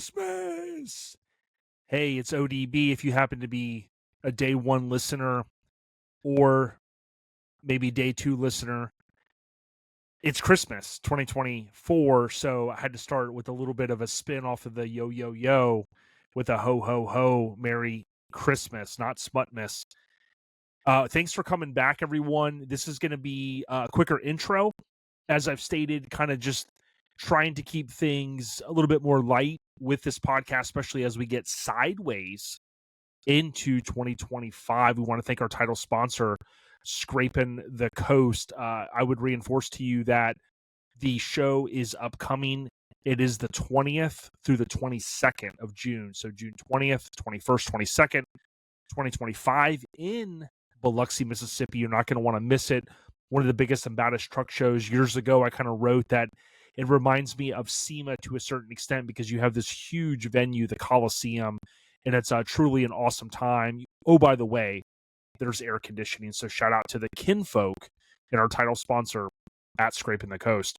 Christmas. Hey, it's ODB. If you happen to be a day one listener or maybe day two listener, it's Christmas 2024. So I had to start with a little bit of a spin off of the yo, yo, yo with a ho, ho, ho, Merry Christmas, not Smutmas. Thanks for coming back, everyone. This is going to be a quicker intro. As I've stated, kind of just trying to keep things a little bit more light with this podcast, especially as we get sideways into 2025. We want to thank our title sponsor, Scraping the Coast. I would reinforce to you that the show is upcoming. It is the 20th through the 22nd of June. So June 20th, 21st, 22nd, 2025 in Biloxi, Mississippi. You're not going to want to miss it. One of the biggest and baddest truck shows. Years ago, I kind of wrote that it reminds me of SEMA to a certain extent because you have this huge venue, the Coliseum, and it's truly an awesome time. Oh, by the way, there's air conditioning, so shout out to the kinfolk and our title sponsor at Scraping the Coast.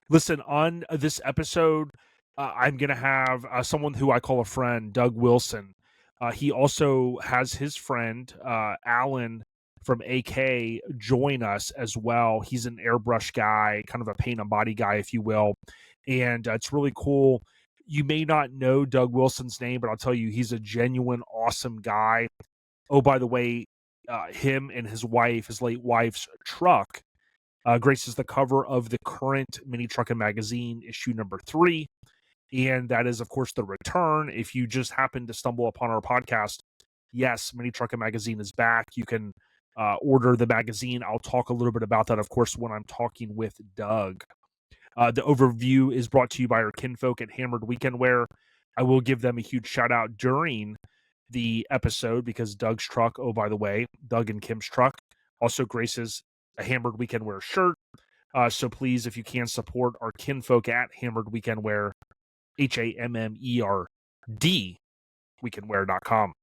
Listen, on this episode, I'm going to have someone who I call a friend, Doug Wilson. He also has his friend, Alan from AK, join us as well. He's an airbrush guy, kind of a paint and body guy, if you will. And it's really cool. You may not know Doug Wilson's name, but I'll tell you, he's a genuine, awesome guy. Oh, by the way, him and his wife, his late wife's truck, graces the cover of the current MiniTruckin Magazine, issue number 3. And that is, of course, the return. If you just happen to stumble upon our podcast, yes, MiniTruckin Magazine is back. You can order the magazine. I'll talk a little bit about that, of course, when I'm talking with Doug. The overview is brought to you by our kinfolk at Hammered Weekend Wear. I will give them a huge shout out during the episode because Doug's truck, oh, by the way, Doug and Kim's truck, also graces a Hammered Weekend Wear shirt. So please, if you can, support our kinfolk at Hammered Weekend Wear, HAMMERD, weekendwear.com.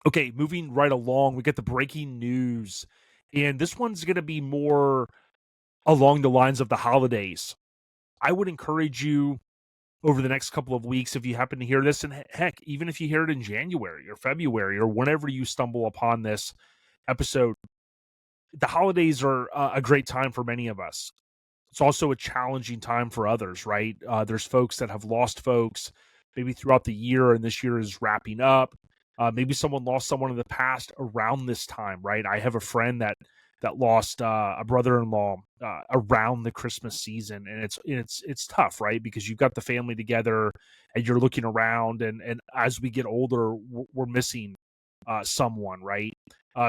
Okay, moving right along, we get the breaking news. And this one's going to be more along the lines of the holidays. I would encourage you over the next couple of weeks, if you happen to hear this, and heck, even if you hear it in January or February or whenever you stumble upon this episode, the holidays are a great time for many of us. It's also a challenging time for others, right? There's folks that have lost folks maybe throughout the year, and this year is wrapping up. Maybe someone lost someone in the past around this time, right? I have a friend that lost a brother-in-law around the Christmas season, and it's tough, right? Because you've got the family together, and you're looking around, and as we get older, we're missing someone, right?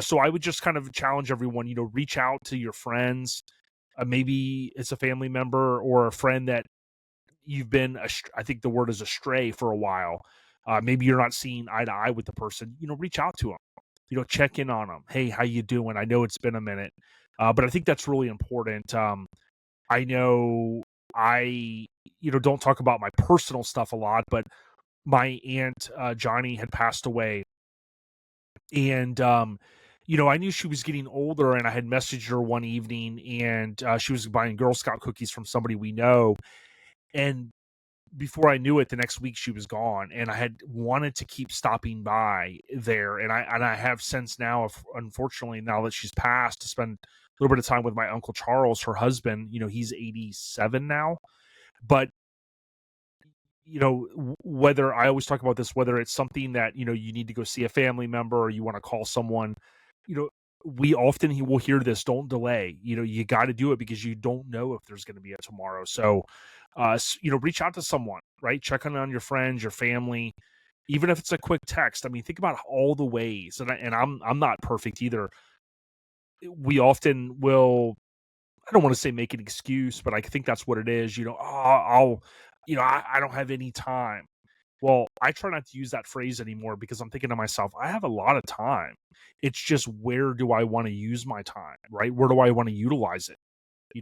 So I would just kind of challenge everyone, reach out to your friends. Maybe it's a family member or a friend that you've been, I think the word is astray for a while. Maybe you're not seeing eye to eye with the person. Reach out to them. Check in on them. Hey, how you doing? I know it's been a minute, but I think that's really important. I know I, don't talk about my personal stuff a lot, but my aunt Johnny had passed away, and I knew she was getting older, and I had messaged her one evening, and she was buying Girl Scout cookies from somebody we know. And before I knew it, the next week she was gone, and I had wanted to keep stopping by there. And I have since now, unfortunately, now that she's passed, to spend a little bit of time with my Uncle Charles, her husband. He's 87 now. But whether I always talk about this, whether it's something that, you need to go see a family member or you want to call someone, we often will hear this, don't delay. You got to do it because you don't know if there's going to be a tomorrow. So, reach out to someone, right? Check on your friends, your family, even if it's a quick text. I mean, think about all the ways, and I'm not perfect either. We often will, I don't want to say make an excuse, but I think that's what it is. I don't have any time. Well, I try not to use that phrase anymore because I'm thinking to myself, I have a lot of time. It's just, where do I want to use my time, right? Where do I want to utilize it?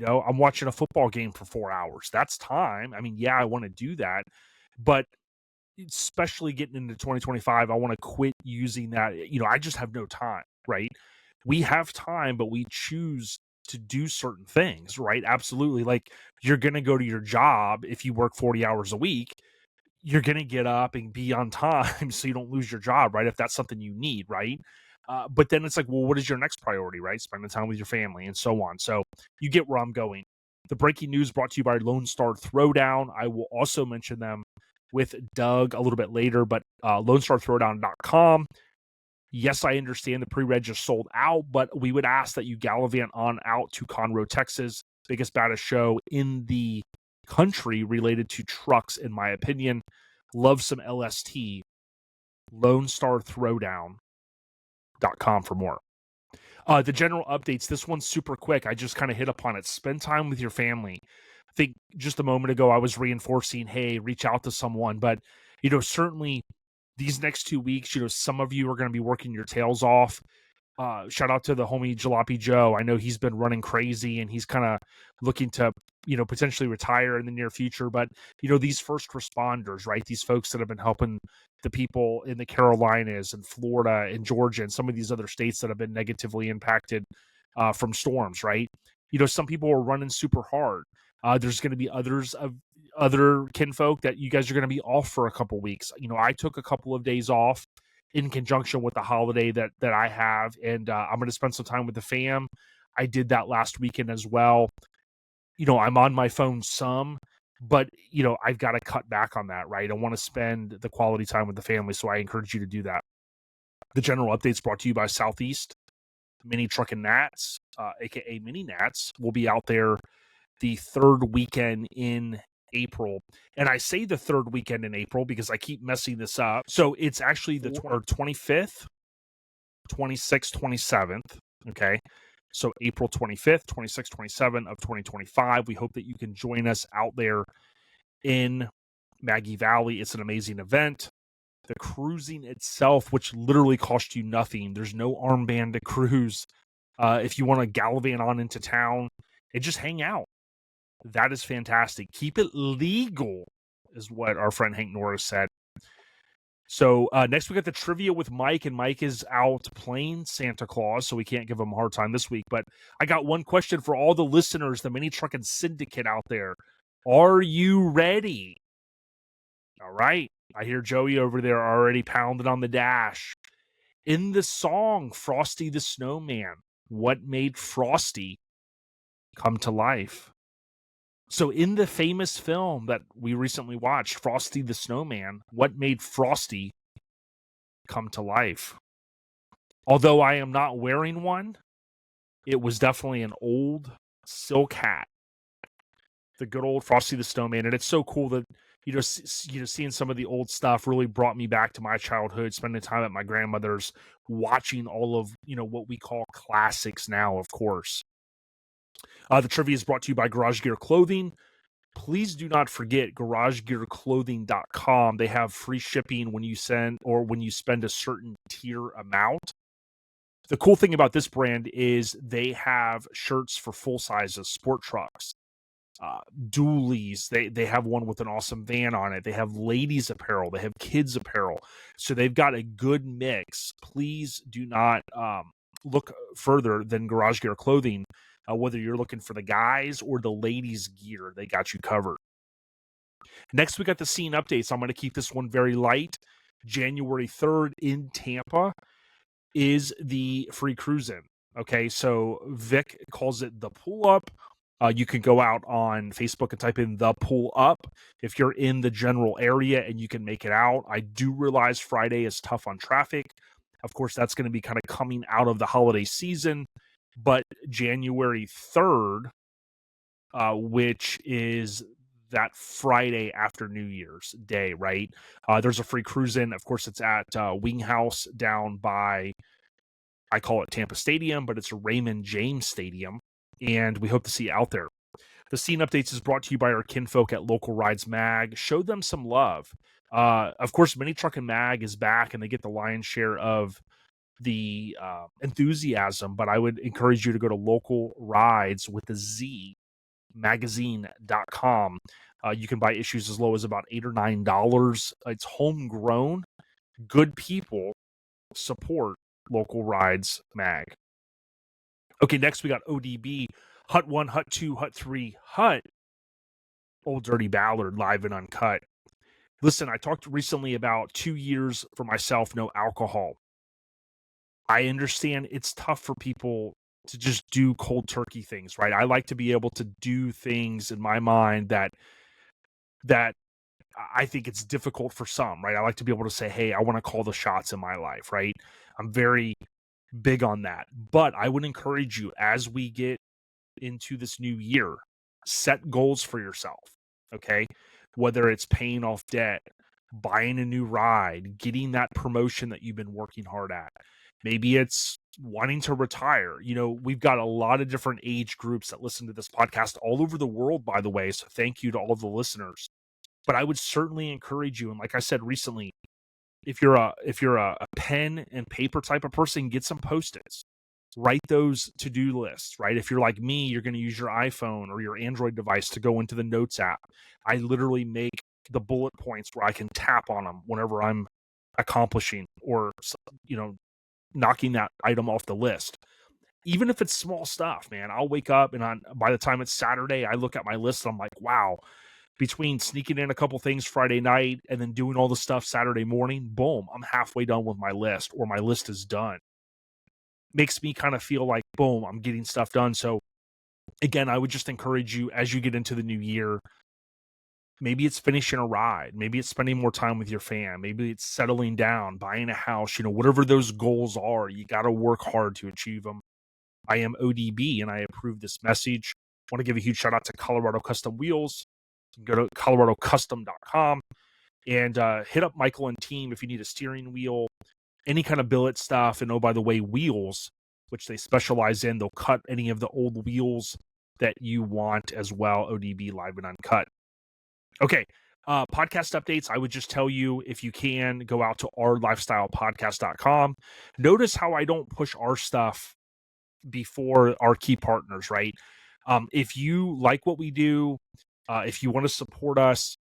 I'm watching a football game for 4 hours. That's time. I mean, yeah, I want to do that, but especially getting into 2025, I want to quit using that. I just have no time, right? We have time, but we choose to do certain things, right? Absolutely. Like, you're going to go to your job if you work 40 hours a week. you're going to get up and be on time so you don't lose your job, right? If that's something you need, right? But then it's like, well, what is your next priority, right? Spending time with your family and so on. So you get where I'm going. The breaking news brought to you by Lone Star Throwdown. I will also mention them with Doug a little bit later, but LoneStarThrowdown.com. Yes, I understand the pre-reg is sold out, but we would ask that you gallivant on out to Conroe, Texas, biggest, baddest show in the country related to trucks, in my opinion. Love some LST. LoneStarThrowdown.com for more. The general updates, this one's super quick. I just kind of hit upon it. Spend time with your family. I think just a moment ago I was reinforcing, hey, reach out to someone. But, certainly these next 2 weeks, some of you are going to be working your tails off. Shout out to the homie Jalopy Joe. I know he's been running crazy and he's kind of looking to, potentially retire in the near future. But, these first responders, right? These folks that have been helping the people in the Carolinas and Florida and Georgia and some of these other states that have been negatively impacted from storms, right? Some people are running super hard. There's going to be other kinfolk that you guys are going to be off for a couple weeks. I took a couple of days off in conjunction with the holiday that I have, and I'm going to spend some time with the fam. I did that last weekend as well. I'm on my phone some, but I've got to cut back on that, right? I want to spend the quality time with the family, so I encourage you to do that. The general updates brought to you by Southeast. MiniTruckin Nats, aka Mini Nats, will be out there the third weekend in April. And I say the third weekend in April because I keep messing this up. So it's actually the 25th, 26th, 27th. Okay. So April 25th, 26th, 27th of 2025. We hope that you can join us out there in Maggie Valley. It's an amazing event. The cruising itself, which literally costs you nothing. There's no armband to cruise. If you want to gallivant on into town and just hang out, that is fantastic. Keep it legal, is what our friend Hank Norris said. So next we got the trivia with Mike, and Mike is out playing Santa Claus, so we can't give him a hard time this week. But I got one question for all the listeners, the MiniTruckin Syndicate out there. Are you ready? All right. I hear Joey over there already pounding on the dash. In the song Frosty the Snowman, what made Frosty come to life? So in the famous film that we recently watched, Frosty the Snowman, what made Frosty come to life? Although I am not wearing one, it was definitely an old silk hat. The good old Frosty the Snowman. And it's so cool that, seeing some of the old stuff really brought me back to my childhood, spending time at my grandmother's, watching all of, what we call classics now, of course. The trivia is brought to you by Garage Gear Clothing. Please do not forget garagegearclothing.com. They have free shipping when you spend a certain tier amount. The cool thing about this brand is they have shirts for full sizes, sport trucks, dualies. They have one with an awesome van on it. They have ladies apparel. They have kids apparel. So they've got a good mix. Please do not look further than Garage Gear Clothing. Whether you're looking for the guys or the ladies' gear, they got you covered. Next, we got the scene updates. I'm going to keep this one very light. January 3rd in Tampa is the free cruise-in. Okay, so Vic calls it the pull-up. You can go out on Facebook and type in the pull-up if you're in the general area and you can make it out. I do realize Friday is tough on traffic. Of course, that's going to be kind of coming out of the holiday season. But January 3rd, which is that Friday after New Year's Day, right? There's a free cruise-in. Of course, it's at Wing House down by, I call it Tampa Stadium, but it's Raymond James Stadium. And we hope to see you out there. The scene updates is brought to you by our kinfolk at Local Rides Mag. Show them some love. Of course, MiniTruckin Mag is back, and they get the lion's share of the enthusiasm, but I would encourage you to go to Local Rides with the Z magazine.com. You can buy issues as low as about $8 or $9. It's homegrown. Good people support Local Rides Mag. Okay, next we got ODB, Hut 1, Hut 2, Hut 3, Hut, Old Dirty Ballard, live and uncut. Listen, I talked recently about 2 years for myself, no alcohol. I understand it's tough for people to just do cold turkey things, right? I like to be able to do things in my mind that I think it's difficult for some, right? I like to be able to say, "Hey, I wanna call the shots in my life," right? I'm very big on that. But I would encourage you as we get into this new year, set goals for yourself, okay? Whether it's paying off debt, buying a new ride, getting that promotion that you've been working hard at. Maybe it's wanting to retire. You know, we've got a lot of different age groups that listen to this podcast all over the world, by the way. So thank you to all of the listeners. But I would certainly encourage you, and like I said recently, if you're a pen and paper type of person, get some post-its. Write those to-do lists, right? If you're like me, you're going to use your iPhone or your Android device to go into the Notes app. I literally make the bullet points where I can tap on them whenever I'm accomplishing or, you know, knocking that item off the list. Even if it's small stuff, man, I'll wake up and by the time it's Saturday, I look at my list and I'm like, wow, between sneaking in a couple things Friday night and then doing all the stuff Saturday morning, boom, I'm halfway done with my list, or my list is done. Makes me kind of feel like, boom, I'm getting stuff done. So again, I would just encourage you as you get into the new year, maybe it's finishing a ride, maybe it's spending more time with your fam, maybe it's settling down, buying a house, you know, whatever those goals are, you got to work hard to achieve them. I am ODB and I approve this message. I want to give a huge shout out to Colorado Custom Wheels. You can go to coloradocustom.com and hit up Michael and team if you need a steering wheel, any kind of billet stuff. And oh, by the way, wheels, which they specialize in, they'll cut any of the old wheels that you want as well. ODB Live and Uncut. Okay. Podcast updates. I would just tell you, if you can, go out to ourlifestylepodcast.com. Notice how I don't push our stuff before our key partners, right? If you like what we do, if you want to support us,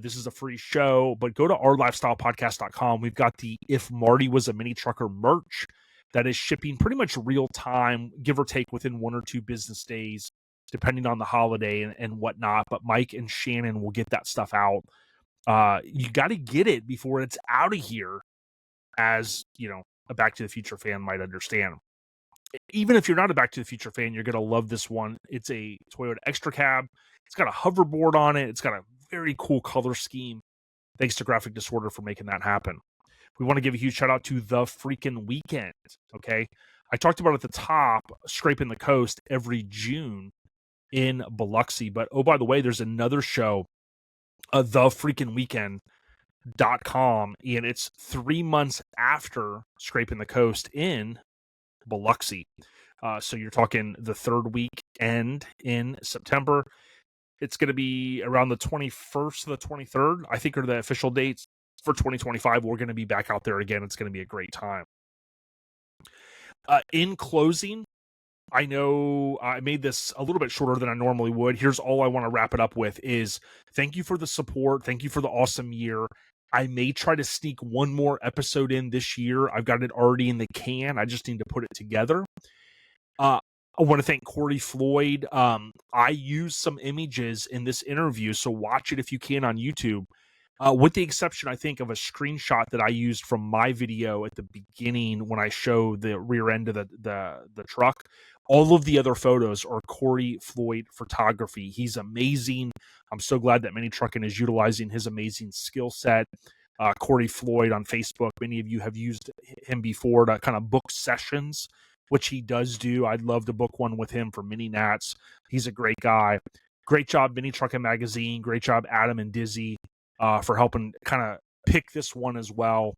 this is a free show, but go to ourlifestylepodcast.com. We've got the If Marty Was a Mini Trucker merch that is shipping pretty much real time, give or take within 1 or 2 business days, depending on the holiday and whatnot. But Mike and Shannon will get that stuff out. You got to get it before it's out of here, as you know, a Back to the Future fan might understand. Even if you're not a Back to the Future fan, you're going to love this one. It's a Toyota Extra Cab. It's got a hoverboard on it. It's got a very cool color scheme. Thanks to Graphic Disorder for making that happen. We want to give a huge shout out to The Freaking Weekend. Okay. I talked about at the top, Scraping the Coast every June in Biloxi. But oh, by the way, there's another show, thefreakingweekend.com, and it's 3 months after Scraping the Coast in Biloxi. So you're talking the third weekend in September. It's going to be around the 21st to the 23rd, I think, are the official dates for 2025. We're going to be back out there again. It's going to be a great time. In closing, I know I made this a little bit shorter than I normally would. Here's all I want to wrap it up with is thank you for the support. Thank you for the awesome year. I may try to sneak one more episode in this year. I've got it already in the can. I just need to put it together. I want to thank Corey Floyd. I used some images in this interview, so watch it if you can on YouTube. With the exception, I think, of a screenshot that I used from my video at the beginning when I show the rear end of the truck. All of the other photos are Corey Floyd Photography. He's amazing. I'm so glad that MiniTruckin is utilizing his amazing skill set. Corey Floyd on Facebook. Many of you have used him before to kind of book sessions, which he does do. I'd love to book one with him for Mini Nats. He's a great guy. Great job, MiniTruckin Magazine. Great job, Adam and Dizzy, for helping kind of pick this one as well.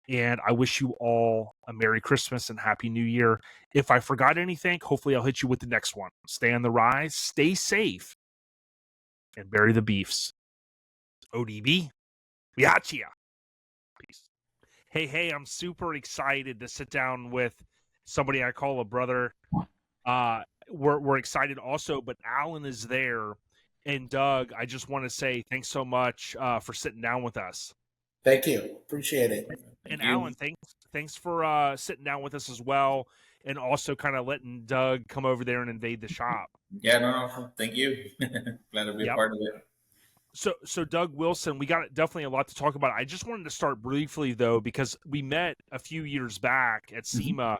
And I wish you all a Merry Christmas and Happy New Year. If I forgot anything, hopefully I'll hit you with the next one. Stay on the rise, stay safe, and bury the beefs. ODB, we got ya. Peace. Hey, I'm super excited to sit down with somebody I call a brother. We're excited also, but Alan is there. And Doug, I just want to say thanks so much for sitting down with us. Thank you. Appreciate it. And Alan, thanks for sitting down with us as well, and also kind of letting Doug come over there and invade the shop. Yeah, no, thank you. Glad to be a part of it. So Doug Wilson, we got definitely a lot to talk about. I just wanted to start briefly though, because we met a few years back at SEMA,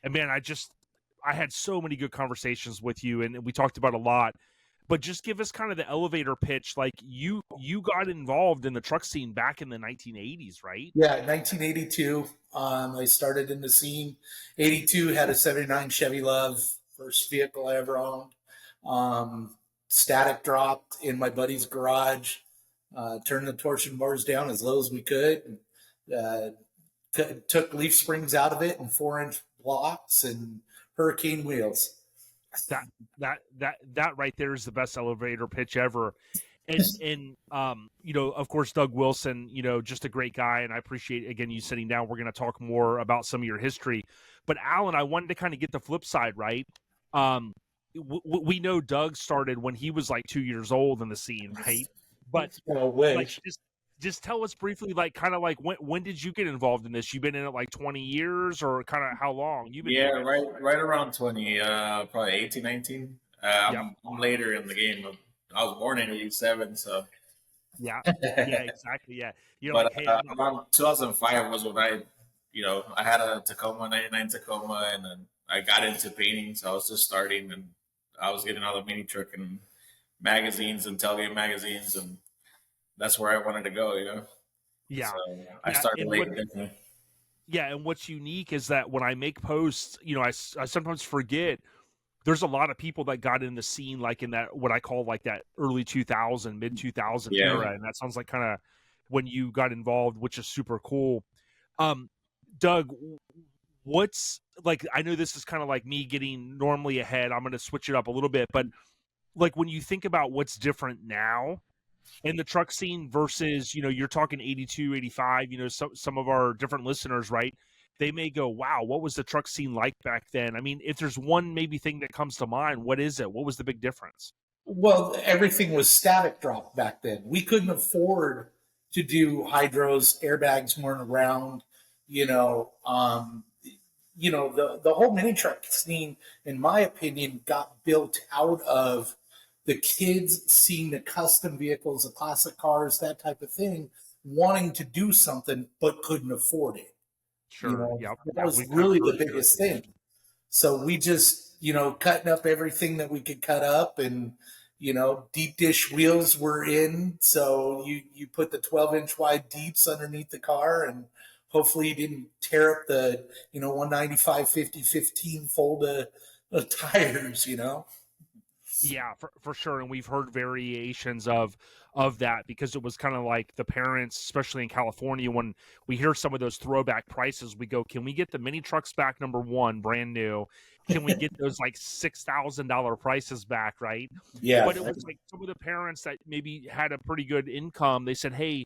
and man, I had so many good conversations with you, and we talked about a lot. But just give us kind of the elevator pitch. Like you got involved in the truck scene back in the 1980s, right? Yeah, 1982. I started in the scene. 82, had a 79 Chevy Love, first vehicle I ever owned. Static dropped in my buddy's garage. Turned the torsion bars down as low as we could. Uh, took leaf springs out of it and 4-inch blocks and hurricane wheels. That right there is the best elevator pitch ever. And you know, of course, Doug Wilson, you know, just a great guy, and I appreciate again you sitting down. We're going to talk more about some of your history, but Alan, I wanted to kind of get the flip side, right? We know Doug started when he was like 2 years old in the scene, right? But like, just tell us briefly, like, kind of like when did you get involved in this? You've been in it like 20 years, or kind of how long you've been? Yeah, right around 20, probably 18, 19. I'm later in the game. I was born in 87, so yeah, exactly, yeah. You know, but around 2005 was when I had a Tacoma, 99 Tacoma, and then I got into painting, so I was just starting, and I was getting all the MiniTruckin magazines and tailgate magazines, and that's where I wanted to go, you know. Yeah, so I started late, definitely. Yeah, and what's unique is that when I make posts, you know, I sometimes forget there's a lot of people that got in the scene like in that what I call like that early 2000, mid 2000 era, and that sounds like kind of when you got involved, which is super cool. Doug, what's like? I know this is kind of like me getting normally ahead. I'm going to switch it up a little bit, but like when you think about what's different now in the truck scene versus, you know, you're talking 82, 85, you know, some of our different listeners, right? They may go, wow, what was the truck scene like back then? I mean, if there's one maybe thing that comes to mind, what is it? What was the big difference? Well, everything was static drop back then. We couldn't afford to do hydros, airbags weren't around, you know. The whole mini truck scene, in my opinion, got built out of the kids seeing the custom vehicles, the classic cars, that type of thing, wanting to do something but couldn't afford it. Sure. You know, Yep. that was really the biggest thing. So we just, you know, cutting up everything that we could cut up, and, you know, deep dish wheels were in. So you put the 12-inch wide deeps underneath the car, and hopefully you didn't tear up the, you know, 195, 50, 15 fold of tires, you know. Yeah, for sure. And we've heard variations of that, because it was kind of like the parents, especially in California, when we hear some of those throwback prices, we go, can we get the mini trucks back, number one, brand new? Can we get those like $6,000 prices back, right? Yeah. But it was like some of the parents that maybe had a pretty good income, they said, hey,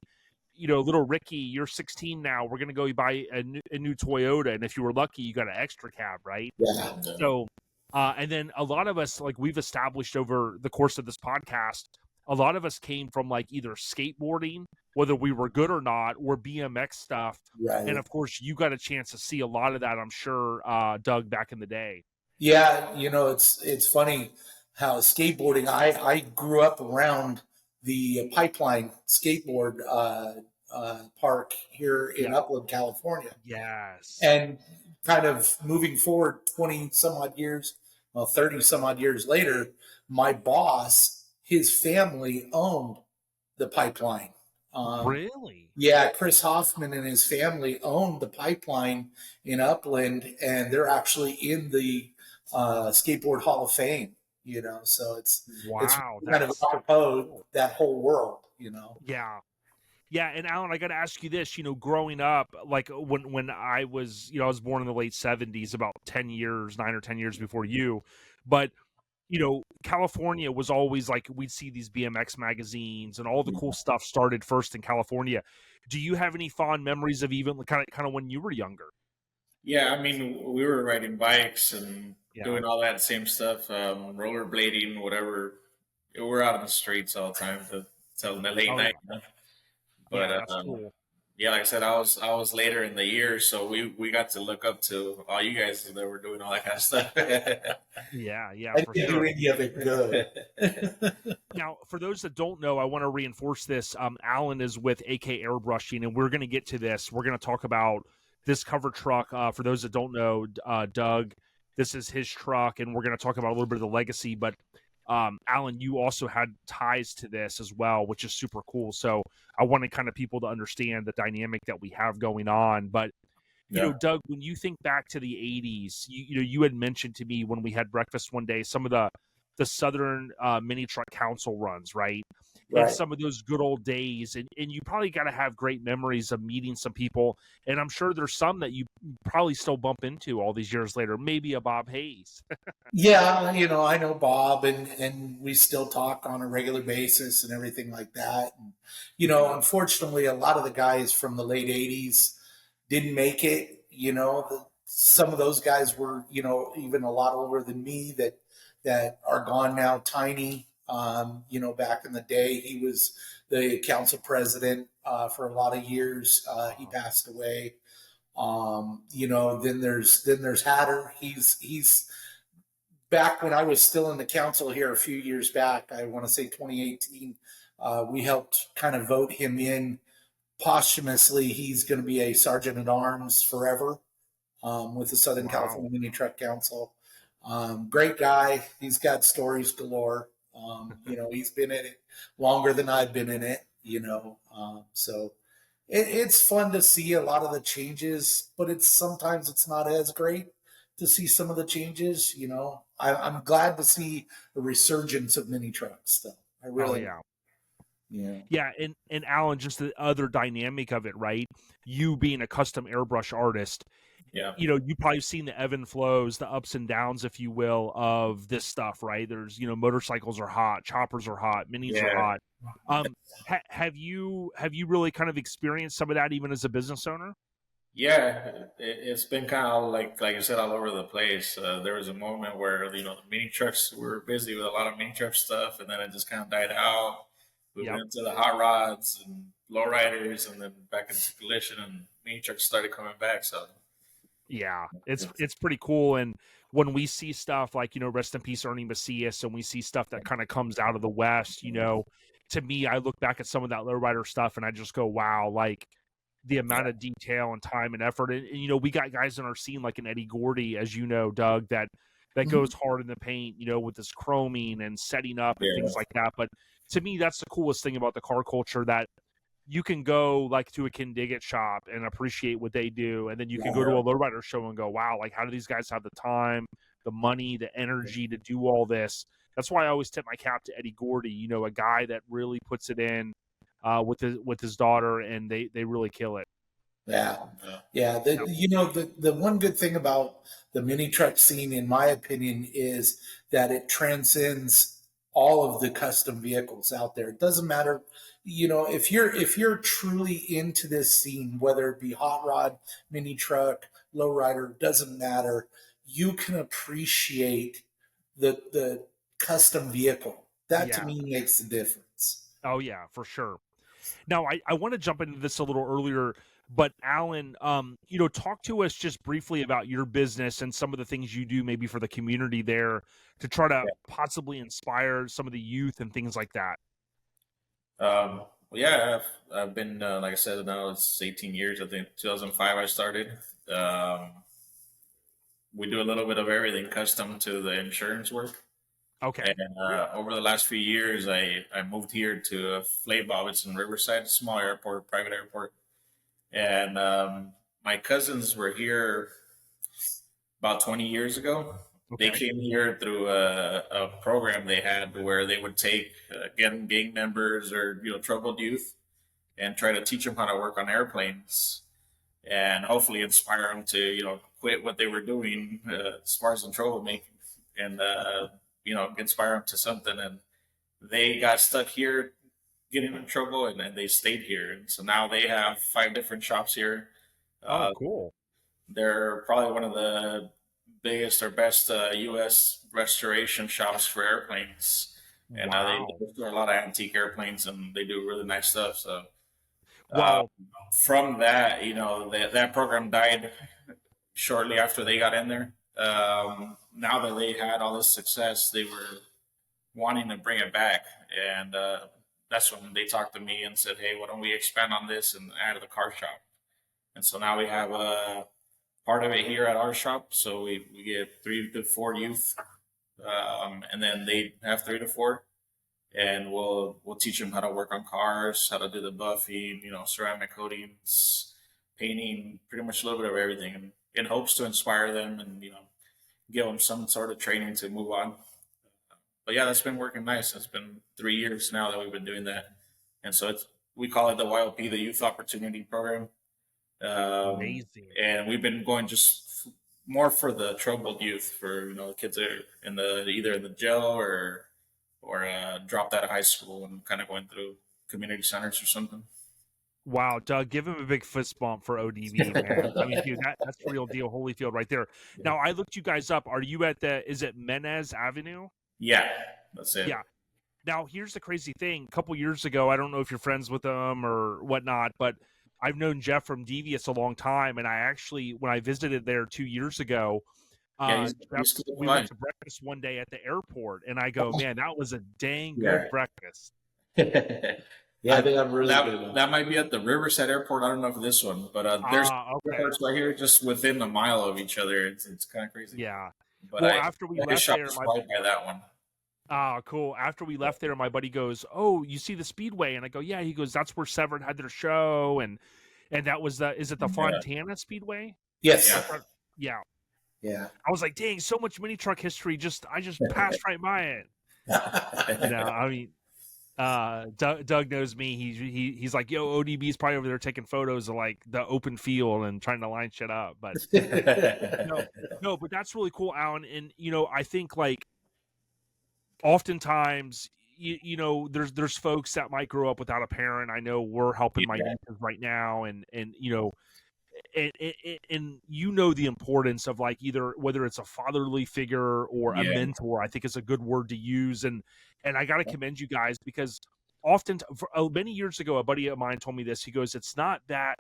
you know, little Ricky, you're 16 now. We're going to go buy a new Toyota. And if you were lucky, you got an extra cab, right? Yeah. So, and then a lot of us, like we've established over the course of this podcast, a lot of us came from like either skateboarding, whether we were good or not, or BMX stuff. Right. And of course, you got a chance to see a lot of that, I'm sure, Doug, back in the day. Yeah, you know, it's funny how skateboarding. I grew up around the Pipeline skateboard park here in Upland, California. Yes. And kind of moving forward 20 some odd years, well, 30 some odd years later, my boss, his family owned the Pipeline. Really? Yeah, Chris Hoffman and his family owned the Pipeline in Upland, and they're actually in the Skateboard Hall of Fame. You know, so it's kind of apropos that whole world. You know. Yeah. Yeah, and Alan, I got to ask you this. You know, growing up, like when I was, you know, I was born in the late 70s, about 10 years, 9 or 10 years before you, but you know, California was always like, we'd see these BMX magazines and all the cool stuff started first in California. Do you have any fond memories of even kind of when you were younger? Yeah, I mean, we were riding bikes and doing all that same stuff, rollerblading, whatever. We're out on the streets all the time till the late night. You know? But that's cool. Yeah, like I said, I was later in the year, so we got to look up to all you guys that were doing all that kind of stuff. Yeah, I didn't do any of it good. Now, for those that don't know, I want to reinforce this. Alan is with AK Airbrushing, and we're going to get to this. We're going to talk about this cover truck. For those that don't know, Doug, this is his truck, and we're going to talk about a little bit of the legacy. But Alan, you also had ties to this as well, which is super cool. So I wanted kind of people to understand the dynamic that we have going on. But you know, Doug, when you think back to the '80s, you had mentioned to me when we had breakfast one day some of the Southern Mini Truck Council runs, right? And some of those good old days. And you probably got to have great memories of meeting some people. And I'm sure there's some that you probably still bump into all these years later, maybe a Bob Hayes. Yeah, you know, I know Bob, and we still talk on a regular basis and everything like that. And, you know, unfortunately, a lot of the guys from the late 80s didn't make it. You know, some of those guys were, you know, even a lot older than me that are gone now. Tiny, you know, back in the day, he was the council president for a lot of years. He passed away. You know, then there's Hatter. He's back when I was still in the council here a few years back. I want to say 2018. We helped kind of vote him in posthumously. He's going to be a sergeant at arms forever with the Southern California Mini Truck Council. Great guy. He's got stories galore. You know, he's been in it longer than I've been in it, you know. So it's fun to see a lot of the changes, but sometimes it's not as great to see some of the changes, you know. I'm glad to see a resurgence of mini trucks, though. I really am. Yeah, and Alan, just the other dynamic of it, right? You being a custom airbrush artist, you know, you've probably seen the ebb and flows, the ups and downs, if you will, of this stuff, right? There's, you know, motorcycles are hot, choppers are hot, minis are hot. Have you really kind of experienced some of that even as a business owner? Yeah, it's been kind of like you said, all over the place. There was a moment where, you know, the mini trucks were busy with a lot of mini truck stuff, and then it just kind of died out. We went into the hot rods and lowriders, and then back into collision, and mini trucks started coming back. So yeah, it's pretty cool. And when we see stuff like, you know, rest in peace Ernie Macias, and we see stuff that kind of comes out of the West, you know, to me, I look back at some of that lowrider stuff and I just go, wow, like the amount of detail and time and effort. And, you know, we got guys in our scene like an Eddie Gordy, as you know, Doug, that goes hard in the paint, you know, with this chroming and setting up and things like that. But to me, that's the coolest thing about the car culture, that you can go like to a Ken Diggett shop and appreciate what they do. And then you can go to a lowrider show and go, wow, like how do these guys have the time, the money, the energy to do all this? That's why I always tip my cap to Eddie Gordy, you know, a guy that really puts it in with his daughter, and they really kill it. Yeah. You know, the one good thing about the mini truck scene, in my opinion, is that it transcends all of the custom vehicles out there. It doesn't matter, you know, if you're truly into this scene, whether it be hot rod, mini truck, lowrider, doesn't matter. You can appreciate the custom vehicle. That to me makes the difference. Oh yeah, for sure. Now I want to jump into this a little earlier, but Alan, you know, talk to us just briefly about your business and some of the things you do maybe for the community there to try to possibly inspire some of the youth and things like that. I've been, like I said, now it's 18 years. I think 2005 I started. We do a little bit of everything custom to the insurance work. Okay. And over the last few years, I moved here to Flaybob. It's in Riverside, small airport, private airport. And my cousins were here about 20 years ago. Okay. They came here through a program they had where they would take gang members or, you know, troubled youth and try to teach them how to work on airplanes and hopefully inspire them to, you know, quit what they were doing as far as in troublemaking and, you know, inspire them to something. And they got stuck here getting in trouble and they stayed here. And so now they have 5 different shops here. Oh, cool. They're probably one of the biggest or best U.S. restoration shops for airplanes. And they do a lot of antique airplanes and they do really nice stuff. So from that, you know, that program died shortly after they got in there. Now that they had all this success, they were wanting to bring it back. And that's when they talked to me and said, hey, why don't we expand on this and add to the car shop? And so now we have a part of it here at our shop. So we get 3 to 4 youth, and then they have 3 to 4. And we'll teach them how to work on cars, how to do the buffing, ceramic coatings, painting, pretty much a little bit of everything, and in hopes to inspire them and give them some sort of training to move on. But yeah, that's been working nice. It's been 3 years now that we've been doing that, and so we call it the YOP, the Youth Opportunity Program. Amazing. And we've been going just more for the troubled youth, for kids that are either in the jail or dropped out of high school and kind of going through community centers or something. Wow, Doug, give him a big fist bump for ODB, man. I mean, dude, that's the real deal, Holyfield right there. Now, I looked you guys up. Are you at is it Menez Avenue? Yeah, that's it. Yeah. Now, here's the crazy thing. A couple years ago, I don't know if you're friends with them or whatnot, but I've known Jeff from Devious a long time. And I actually, when I visited there 2 years ago, we went to breakfast one day at the airport, and I go, man, that was a dang good breakfast. Yeah, I think I'm really good. That might be at the Riverside Airport. I don't know if this one, but there's airports right here just within a mile of each other. It's kind of crazy. Yeah. But after we left there, by that one. Cool. After we left there, my buddy goes, "Oh, you see the Speedway?" And I go, "Yeah." He goes, "That's where Severn had their show, and that was is it the Fontana Speedway?" Yes. Yeah. Yeah. I was like, "Dang, so much mini truck history. I just passed right by it." I mean, Doug knows me. He's like, "Yo, ODB's probably over there taking photos of like the open field and trying to line shit up." But no, but that's really cool, Alan. And I think like oftentimes, there's folks that might grow up without a parent. I know we're helping my nieces right now, and the importance of like either whether it's a fatherly figure or a mentor, I think is a good word to use. And I got to commend you guys, because often many years ago, a buddy of mine told me this. He goes, "It's not that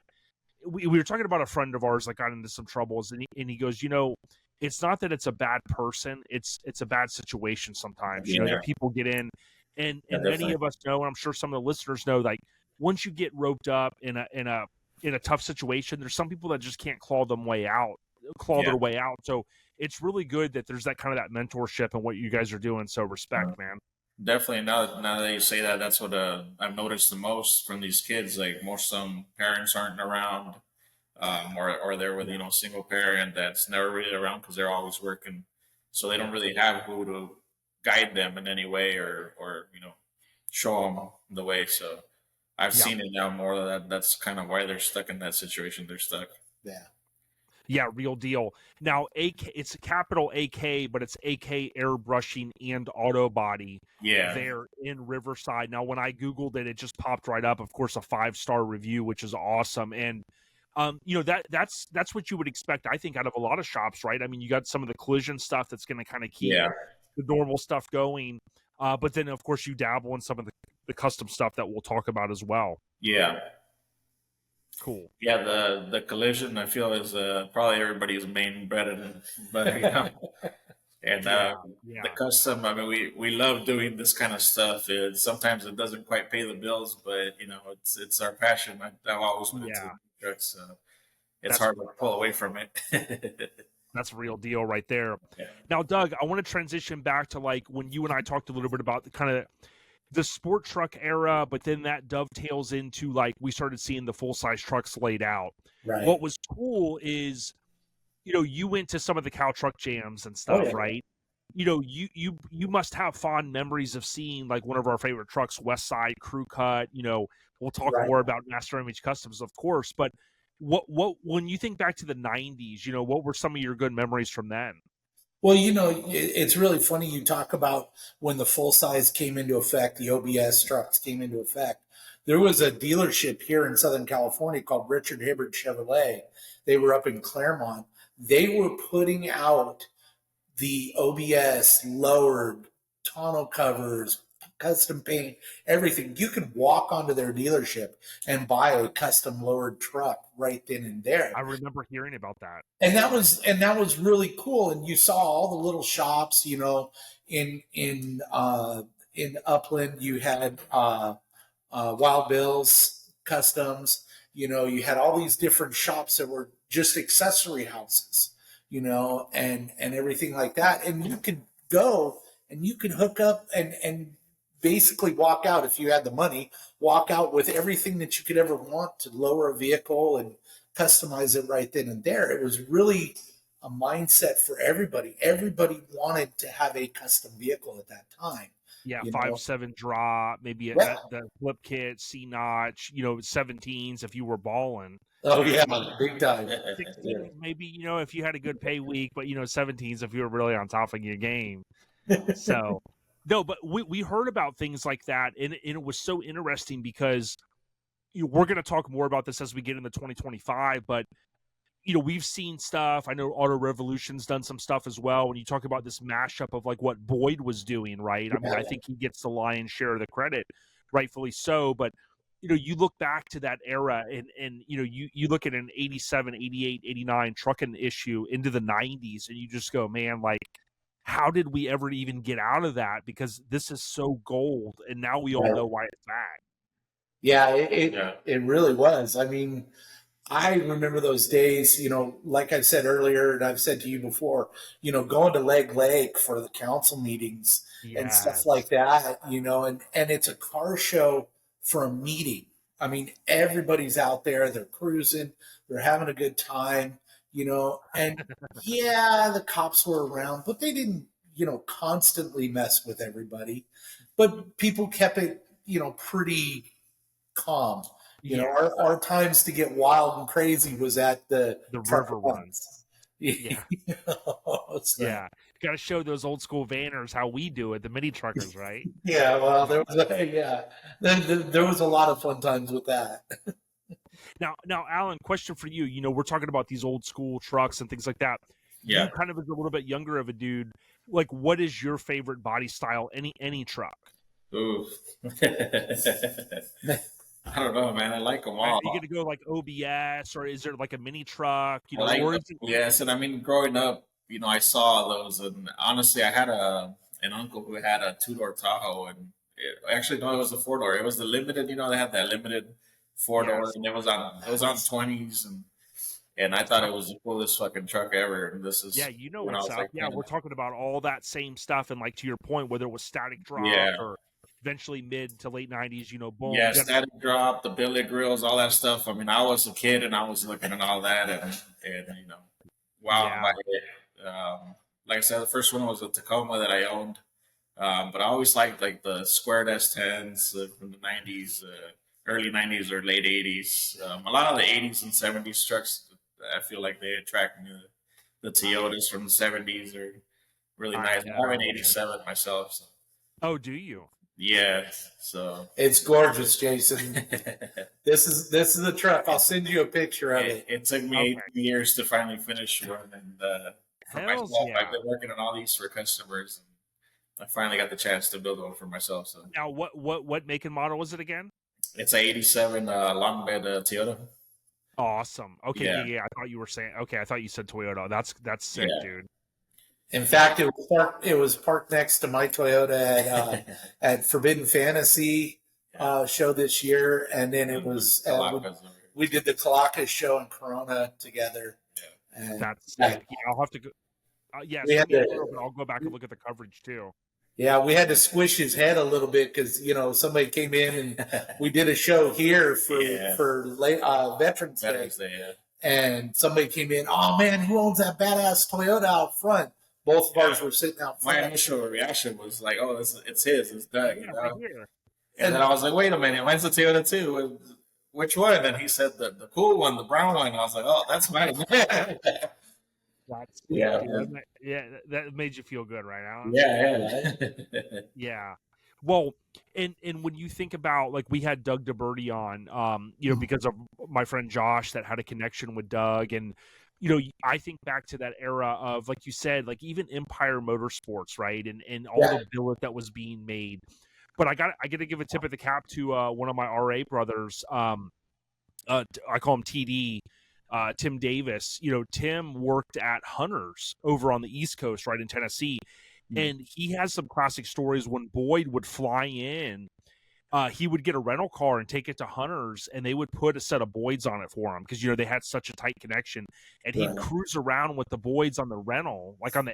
we were talking about a friend of ours that got into some troubles, and he goes, it's not that it's a bad person. It's a bad situation sometimes, that people get in. And many of us know, and I'm sure some of the listeners know, like once you get roped up in a tough situation, there's some people that just can't claw their way out. So it's really good that there's that kind of that mentorship and what you guys are doing. So respect, man. Definitely. Now that you say that, that's what I've noticed the most from these kids. Like most of them parents aren't around, or they're with a single parent that's never really around because they're always working, so they don't really have who to guide them in any way or show them the way. So I've seen it now more that's kind of why they're stuck in that situation. They're stuck. Yeah, real deal. Now, it's a capital AK, but it's AK Airbrushing and Auto Body. Yeah. There in Riverside. Now, when I Googled it, it just popped right up. Of course, a 5-star review, which is awesome. And that's what you would expect, I think, out of a lot of shops, right? I mean, you got some of the collision stuff that's going to kind of keep the normal stuff going. But then, of course, you dabble in some of the custom stuff that we'll talk about as well. Yeah. Cool. Yeah, the collision, I feel, is probably everybody's main bread and butter. And the custom, I mean, we love doing this kind of stuff. Sometimes it doesn't quite pay the bills, but it's our passion. I've always been into trucks, so it's hard to pull away from it. That's a real deal right there. Yeah. Now, Doug, I want to transition back to like when you and I talked a little bit about the kind of the sport truck era, but then that dovetails into like we started seeing the full-size trucks laid out. Right. What was cool is, you went to some of the cow truck jams and stuff, right? You must have fond memories of seeing like one of our favorite trucks, West Side Crew Cut. We'll talk more about Master Image Customs, of course, but what when you think back to the 90s, what were some of your good memories from then? Well, it's really funny you talk about when the full size came into effect, the OBS trucks came into effect. There was a dealership here in Southern California called Richard Hibbert Chevrolet. They were up in Claremont. They were putting out the OBS lowered tonneau covers, custom paint, everything. You could walk onto their dealership and buy a custom lowered truck right then and there. I remember hearing about that. And that was really cool. And you saw all the little shops, you know, in Upland, you had Wild Bill's Customs, you know, you had all these different shops that were just accessory houses, you know, and everything like that. And you could go and you could hook up and basically walk out, if you had the money, walk out with everything that you could ever want to lower a vehicle and customize it right then and there. It was really a mindset for everybody. Everybody wanted to have a custom vehicle at that time. Yeah, 5.7 drop, maybe the flip kit, C notch, you know, 17s if you were balling. Oh yeah, big time. 16s, maybe, you know, if you had a good pay week, but you know, 17s if you were really on top of your game. So no, but we heard about things like that, and it was so interesting because we're going to talk more about this as we get into 2025, but you know, we've seen stuff. I know Auto Revolution's done some stuff as well. When you talk about this mashup of like what Boyd was doing, right? I mean, I think he gets the lion's share of the credit, rightfully so. But, you know, you look back to that era and you know, you look at an 87, 88, 89 Truckin issue into the 90s and you just go, man, like, how did we ever even get out of that? Because this is so gold. And now we all know why it's back. Yeah, it really was. I mean, I remember those days, you know, like I said earlier, and I've said to you before, you know, going to Leg Lake for the council meetings and stuff like that, you know, and it's a car show for a meeting. I mean, everybody's out there, they're cruising, they're having a good time, you know, and yeah, the cops were around, but they didn't, you know, constantly mess with everybody. But people kept it, you know, pretty calm. You know, our times to get wild and crazy was at the river runs. Yeah. Yeah. Got to show those old school vanners how we do it, the mini truckers, right? Yeah. Well, there was a lot of fun times with that. Now, Alan, question for you. You know, we're talking about these old school trucks and things like that. Yeah. You kind of as a little bit younger of a dude. Like, what is your favorite body style? Any truck? Ooh. I don't know, man. I like them all. Are you going to go like OBS, or is there like a mini truck? You know, yes, and I mean, growing up, you know, I saw those, and honestly, I had an uncle who had a 2-door Tahoe, and it was a 4-door. It was the limited, you know, they had that limited 4-door, and it was on 20s, and I thought it was the coolest fucking truck ever. And this is you know what's up. Like, we're talking about all that same stuff, and like to your point, whether it was static drop or eventually mid to late 90s, you know, boom. Yeah, static drop, the billet grills, all that stuff. I mean, I was a kid and I was looking at all that and you know, wow. Like I said, the first one was a Tacoma that I owned. But I always liked like the squared S10s from the 90s, early 90s or late 80s. A lot of the 80s and 70s trucks, I feel like they attract me. The Toyotas from the 70s are really nice. I have an 87 myself. So. Oh, do you? Yeah, so it's gorgeous, Jason. This is a truck. I'll send you a picture of it. It took me 18 years to finally finish one, and for myself, I've been working on all these for customers, and I finally got the chance to build one for myself. So now, what make and model was it again? It's a '87 long bed Toyota. Awesome. Okay, yeah. I thought you were saying. Okay, I thought you said Toyota. That's sick, dude. In fact, it was parked next to my Toyota at Forbidden Fantasy show this year, and then it was we did the Calaca show in Corona together. Yeah. And that's sick. Yeah, I'll have to go. I'll go back and look at the coverage too. Yeah, we had to squish his head a little bit because somebody came in and we did a show here for Veterans Day, and somebody came in. Oh man, who owns that badass Toyota out front? Both of ours were sitting out front. My initial reaction was like, "Oh, it's his, it's Doug." Yeah, right here. And then I was like, "Wait a minute, mine's a Toyota too. Which one?" And he said the cool one, the brown one. I was like, "Oh, that's mine." That made you feel good, right, Alan? Yeah. Yeah. Well, and when you think about, like, we had Doug DeBerti on, because of my friend Josh that had a connection with Doug, and I think back to that era of, like you said, like even Empire Motorsports, right, and all the billet that was being made. But I got to give a tip of the cap to one of my RA brothers. I call him TD, Tim Davis. You know, Tim worked at Hunter's over on the East Coast, right in Tennessee, and he has some classic stories when Boyd would fly in. He would get a rental car and take it to Hunter's, and they would put a set of Boyds on it for him because, you know, they had such a tight connection. And he'd cruise around with the Boyds on the rental, like on the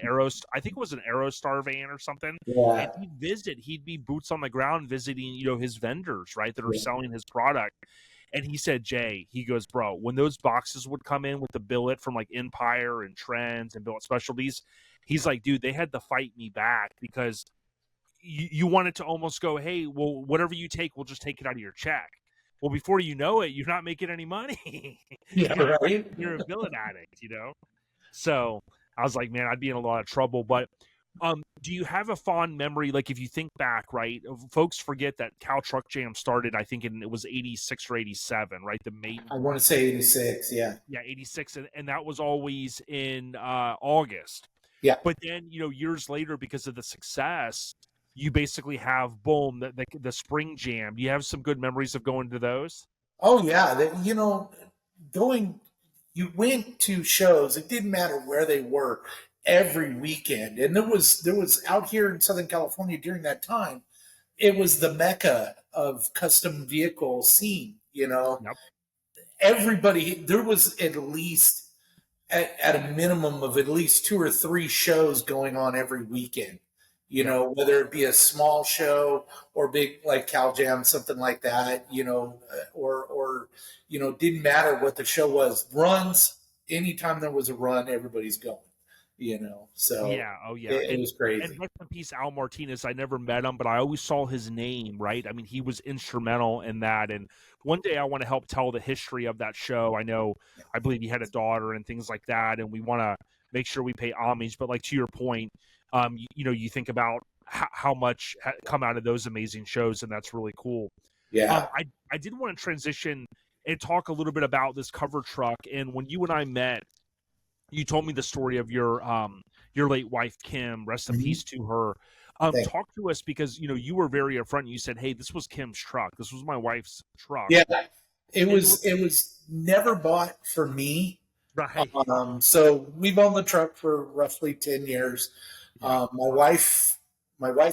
I think it was an Aerostar van or something. Yeah. And he'd be boots on the ground visiting, you know, his vendors, right, that are selling his product. And he said, Jay, he goes, bro, when those boxes would come in with the billet from like Empire and Trends and Billet Specialties, he's like, dude, they had to fight me back because you wanted to almost go, hey, well, whatever you take, we'll just take it out of your check. Well, before you know it, you're not making any money. Right. You're a billet addict, you know? So I was like, man, I'd be in a lot of trouble. But do you have a fond memory? Like if you think back, right, folks forget that Cal Truck Jam started, I think it was 86 or 87, right? The main, I want to say 86. Yeah. Yeah, 86. And that was always in August. Yeah. But then, you know, years later, because of the success, you basically have, boom, the spring jam. Do you have some good memories of going to those? Oh, yeah. You know, you went to shows. It didn't matter where they were every weekend. And there was out here in Southern California during that time, it was the mecca of custom vehicle scene, you know. Yep. Everybody, there was at least, at a minimum of at least 2 or 3 shows going on every weekend. You know, whether it be a small show or big like Cal Jam, something like that, you know, or you know, didn't matter what the show was. Runs, anytime there was a run, everybody's going, you know. So it was crazy. And rest in peace, Al Martinez. I never met him, but I always saw his name, right? I mean, he was instrumental in that. And one day I want to help tell the history of that show. I believe he had a daughter and things like that, and we want to make sure we pay homage. But like to your point, you know, you think about how much come out of those amazing shows, and that's really cool. Yeah. I did want to transition and talk a little bit about this cover truck. And when you and I met, you told me the story of your late wife, Kim, rest in peace to her. Talk to us, because, you know, you were very upfront. You said, hey, this was Kim's truck. This was my wife's truck. Yeah. It was never bought for me. Right. So we've owned the truck for roughly 10 years. My wife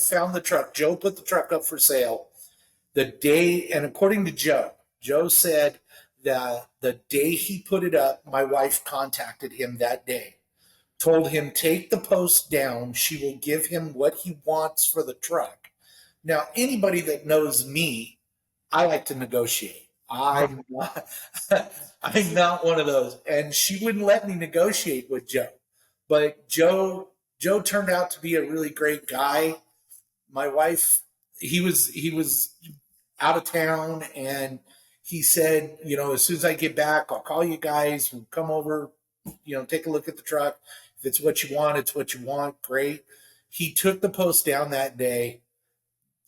found the truck. Joe put the truck up for sale the day, and according to Joe said that the day he put it up, my wife contacted him that day, told him, take the post down. She will give him what he wants for the truck. Now, anybody that knows me, I like to negotiate. I'm not one of those. And she wouldn't let me negotiate with Joe. But Joe turned out to be a really great guy. My wife, he was out of town, and he said, you know, as soon as I get back, I'll call you guys. We'll come over, you know, take a look at the truck. If it's what you want, it's what you want. Great. He took the post down that day.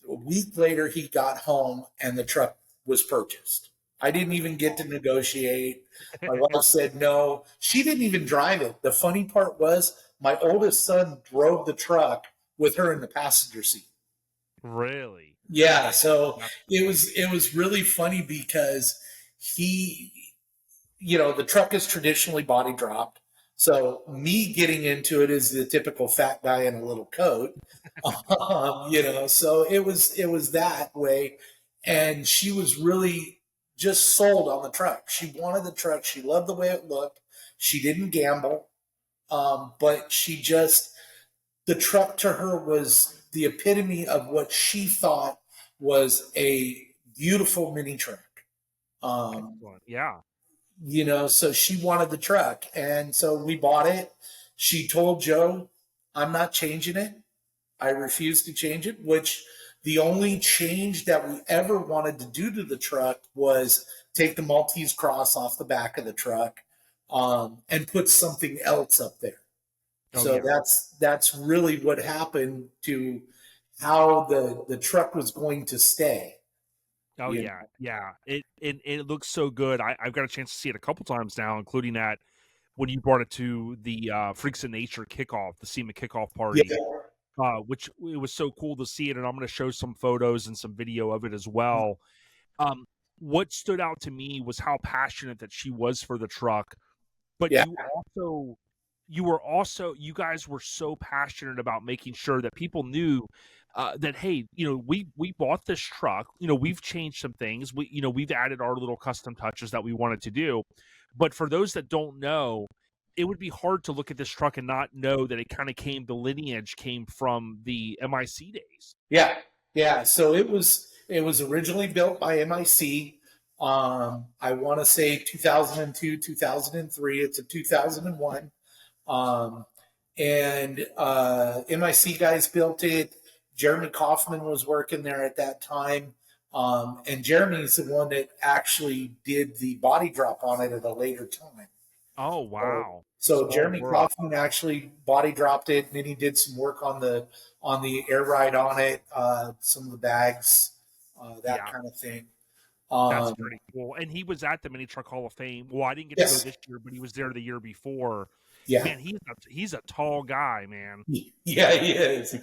A week later, he got home, and the truck was purchased. I didn't even get to negotiate. My wife said no. She didn't even drive it. The funny part was, my oldest son drove the truck with her in the passenger seat. Really? Yeah. So it was really funny because he, you know, the truck is traditionally body dropped. So me getting into it is the typical fat guy in a little coat, you know, so it was that way. And she was really just sold on the truck. She wanted the truck. She loved the way it looked. She didn't gamble. But the truck to her was the epitome of what she thought was a beautiful mini truck. Yeah. You know, so she wanted the truck. And so we bought it. She told Joe, I'm not changing it. I refuse to change it, which the only change that we ever wanted to do to the truck was take the Maltese cross off the back of the truck. And put something else up there. That's really what happened to how the truck was going to stay. Oh yeah, yeah. It looks so good. I've got a chance to see it a couple times now, including that when you brought it to the Freaks of Nature kickoff, the SEMA kickoff party. which it was so cool to see it. And I'm going to show some photos and some video of it as well. What stood out to me was how passionate that she was for the truck, but you guys were so passionate about making sure that people knew that, hey, we bought this truck, we've changed some things, we've added our little custom touches that we wanted to do, but for those that don't know, it would be hard to look at this truck and not know that the lineage came from the MIC days. Yeah. So it was originally built by MIC. I want to say 2002, 2003. It's a 2001. MIC guys built it. Jeremy Kaufman was working there at that time. And Jeremy's the one that actually did the body drop on it at a later time. Oh, wow. So Jeremy Kaufman actually body dropped it, and then he did some work on the air ride on it, some of the bags, kind of thing. That's pretty cool. And he was at the Mini Truck Hall of Fame. Well, I didn't get to go this year, but he was there the year before. Yeah, man, he's a tall guy, man. Yeah, he is.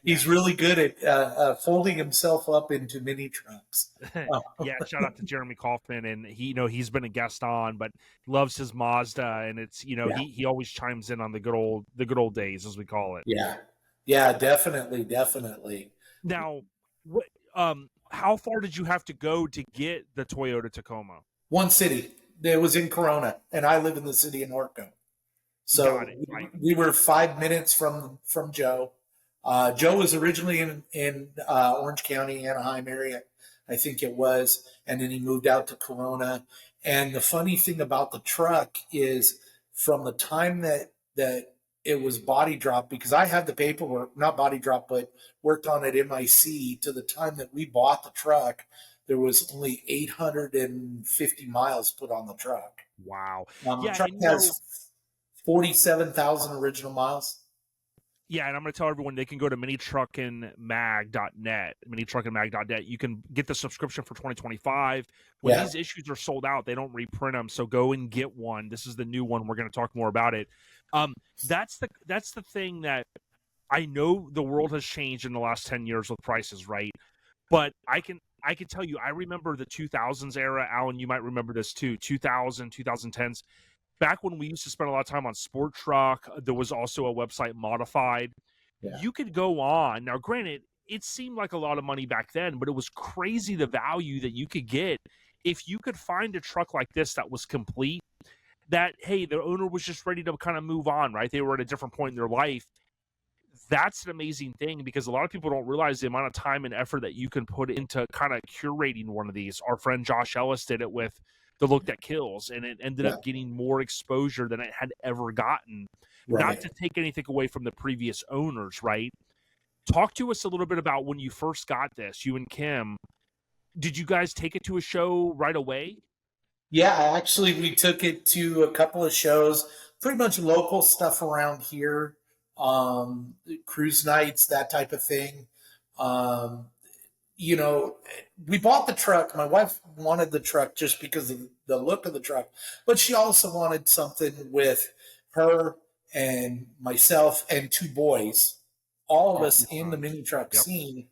He's really good at folding himself up into mini trucks. Yeah, shout out to Jeremy Kaufman, and he's been a guest on, but loves his Mazda, and it's he always chimes in on the good old days, as we call it. Yeah, definitely. Now, what how far did you have to go to get the Toyota Tacoma? One city. It was in Corona, and I live in the city of Norco. So we were 5 minutes from Joe. Joe was originally in Orange County, Anaheim area, I think it was, and then he moved out to Corona. And the funny thing about the truck is, from the time that it was body dropped, because I had the paperwork, not body drop, but worked on it MIC, to the time that we bought the truck, there was only 850 miles put on the truck. Wow. The truck has 47,000 original miles. Yeah, and I'm going to tell everyone they can go to minitruckinmag.net, minitruckinmag.net. You can get the subscription for 2025. When these issues are sold out, they don't reprint them, so go and get one. This is the new one. We're going to talk more about it. That's the thing that I know the world has changed in the last 10 years with prices, right? But I can tell you, I remember the 2000s era. Alan, you might remember this too, 2000, 2010s. Back when we used to spend a lot of time on Sport Truck, there was also a website, Modified. Yeah. You could go on. Now, granted, it seemed like a lot of money back then, but it was crazy the value that you could get if you could find a truck like this that was complete, that, hey, the owner was just ready to kind of move on, right? They were at a different point in their life. That's an amazing thing, because a lot of people don't realize the amount of time and effort that you can put into kind of curating one of these. Our friend Josh Ellis did it with The Look That Kills, and it ended up getting more exposure than it had ever gotten. Right. Not to take anything away from the previous owners, right? Talk to us a little bit about when you first got this, you and Kim. Did you guys take it to a show right away? Yeah, actually, we took it to a couple of shows, pretty much local stuff around here, cruise nights, that type of thing. We bought the truck. My wife wanted the truck just because of the look of the truck, but she also wanted something with her and myself and two boys, all of us in the mini truck scene.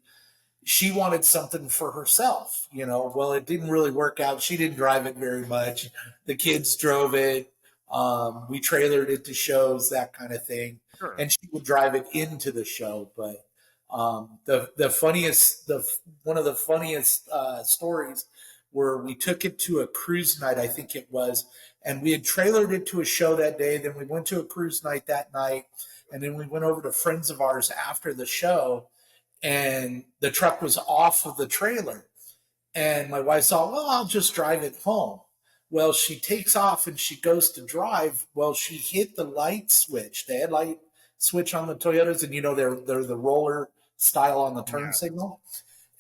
She wanted something for herself, Well, it didn't really work out. She didn't drive it very much. The kids drove it. We trailered it to shows, that kind of thing. Sure. And she would drive it into the show. But one of the funniest stories were, we took it to a cruise night, I think it was, and we had trailered it to a show that day. Then we went to a cruise night that night, and then we went over to friends of ours after the show, and the truck was off of the trailer. And my wife thought, well, I'll just drive it home. Well, she takes off and she goes to drive. Well, she hit the light switch, the headlight switch on the Toyotas, and they're the roller style on the turn signal.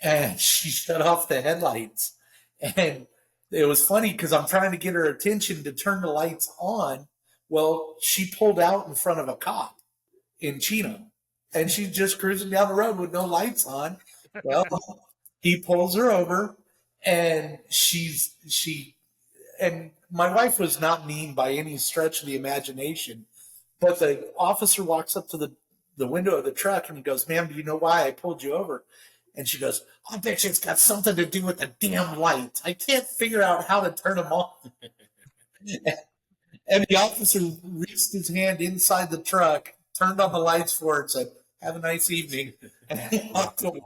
And she shut off the headlights. And it was funny because I'm trying to get her attention to turn the lights on. Well, she pulled out in front of a cop in Chino. And she's just cruising down the road with no lights on. Well, he pulls her over, and and my wife was not mean by any stretch of the imagination, but the officer walks up to the window of the truck, and he goes, "Ma'am, do you know why I pulled you over?" And she goes, "I bet you it's got something to do with the damn lights. I can't figure out how to turn them off." And the officer reached his hand inside the truck, turned on the lights for it, and said, "Have a nice evening." And he walked away.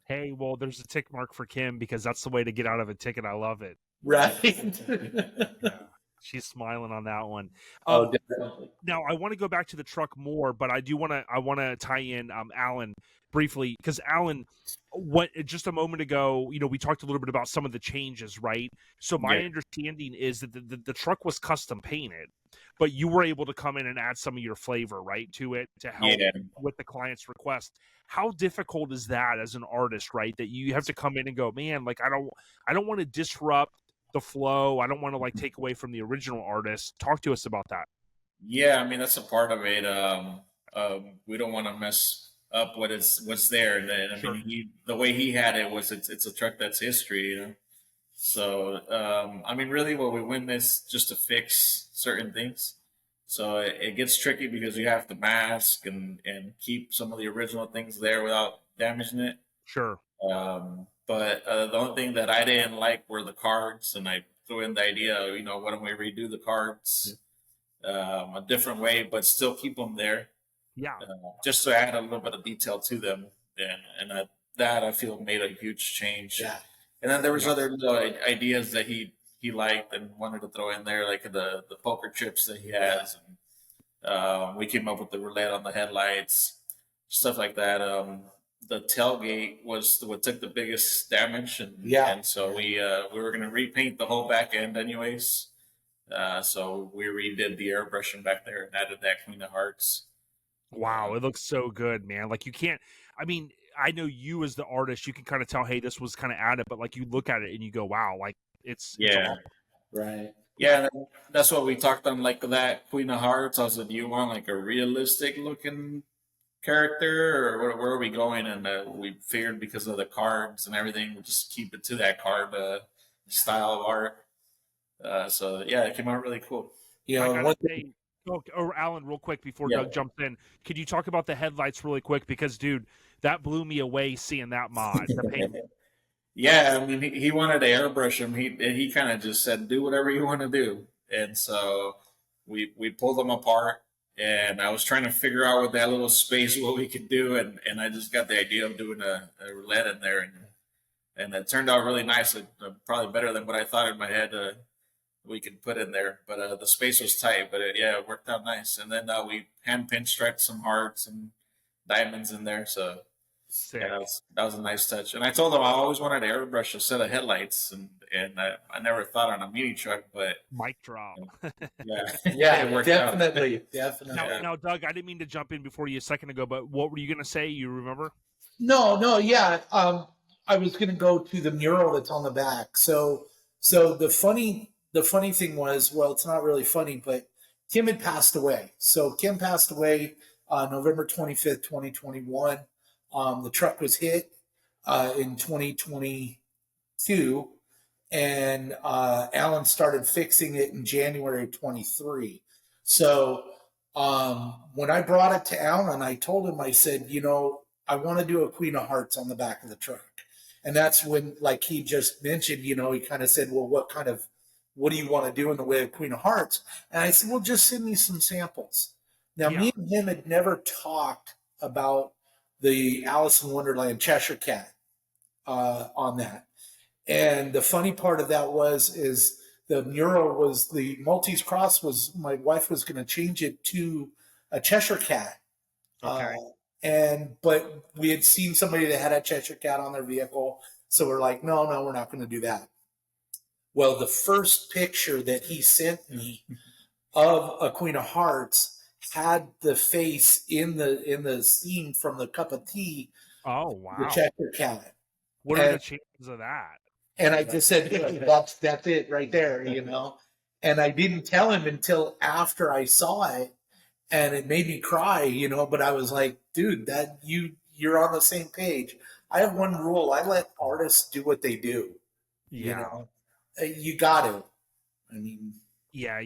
Hey, well, there's a tick mark for Kim because that's the way to get out of a ticket. I love it. Right. Yeah, she's smiling on that one. Oh, definitely. Now I want to go back to the truck more, but I want to tie in Alan briefly, because Alan, what just a moment ago, we talked a little bit about some of the changes, right? So my understanding is that the truck was custom painted, but you were able to come in and add some of your flavor, right, to it to help with the client's request. How difficult is that as an artist, right? That you have to come in and go, man, like I don't want to disrupt the flow. I don't want to like take away from the original artist. Talk to us about that. Yeah, I mean that's a part of it. We don't want to mess up what's there. And then, I mean, the way he had it was it's a truck that's history, So I mean, really, what we win this just to fix certain things. So it gets tricky because you have to mask and keep some of the original things there without damaging it. Sure. But the only thing that I didn't like were the cards, and I threw in the idea of, why don't we redo the cards a different way, but still keep them there. Yeah. Just to add a little bit of detail to them, and that I feel made a huge change. Yeah. And then there was other little ideas that he liked and wanted to throw in there, like the poker chips that he has. And, we came up with the roulette on the headlights, stuff like that. The tailgate was what took the biggest damage, and so we were going to repaint the whole back end anyways. So we redid the airbrushing back there and added that Queen of Hearts. Wow, it looks so good, man. Like you can't. I mean, I know you as the artist, you can kind of tell, hey, this was kind of added, but like you look at it and you go, wow, like it's awesome. Right. Yeah, that's what we talked on, like that Queen of Hearts. I said, do you want like a realistic looking character, or where are we going? And we figured because of the cards and everything, we'll just keep it to that card style of art. So yeah, it came out really cool. Alan, real quick before Doug jumps in, could you talk about the headlights really quick? Because dude, that blew me away seeing that mod. The paint. Yeah, I mean, he wanted to airbrush him. He kind of just said, do whatever you want to do. And so we pulled them apart, and I was trying to figure out with that little space what we could do. And I just got the idea of doing a roulette in there. And it turned out really nice, probably better than what I thought in my head we could put in there. But the space was tight, but it worked out nice. And then we hand pinstriped some hearts and diamonds in there. So yeah, that was a nice touch. And I told him I always wanted to airbrush a set of headlights, and I never thought on a mini truck, but mic drop. Yeah, definitely. Now, Doug, I didn't mean to jump in before you a second ago, but what were you going to say? You remember? No, yeah. I was going to go to the mural that's on the back. So the funny thing was, well, it's not really funny, but Kim had passed away. So Kim passed away November 25th, 2021. The truck was hit in 2022, and Alan started fixing it in January of 23. So when I brought it to Alan, I told him, I said, I want to do a Queen of Hearts on the back of the truck. And that's when, like he just mentioned, he kind of said, well, what do you want to do in the way of Queen of Hearts? And I said, well, just send me some samples. Now, me and him had never talked about the Alice in Wonderland Cheshire Cat on that. And the funny part of that is the mural was the Maltese Cross my wife was going to change it to a Cheshire Cat. Okay. But we had seen somebody that had a Cheshire Cat on their vehicle. So we're like, no, we're not going to do that. Well, the first picture that he sent me of a Queen of Hearts had the face in the scene from the cup of tea. Oh, wow. The Cheshire Cat. What are the chances of that? And I just said, that's it right there, And I didn't tell him until after I saw it, and it made me cry, But I was like, dude, that you're on the same page. I have one rule: I let artists do what they do. Yeah. You got to. I mean. Yeah,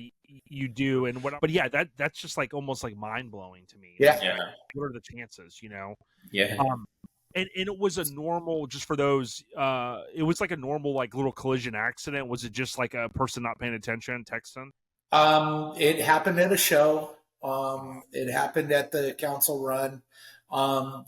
you do, and but yeah, that's just like almost like mind blowing to me. Yeah. Yeah. What are the chances, you know? Yeah. And it was a normal, just for those, it was like a normal like little collision accident. Was it just like a person not paying attention texting? It happened at a show. It happened at the council run.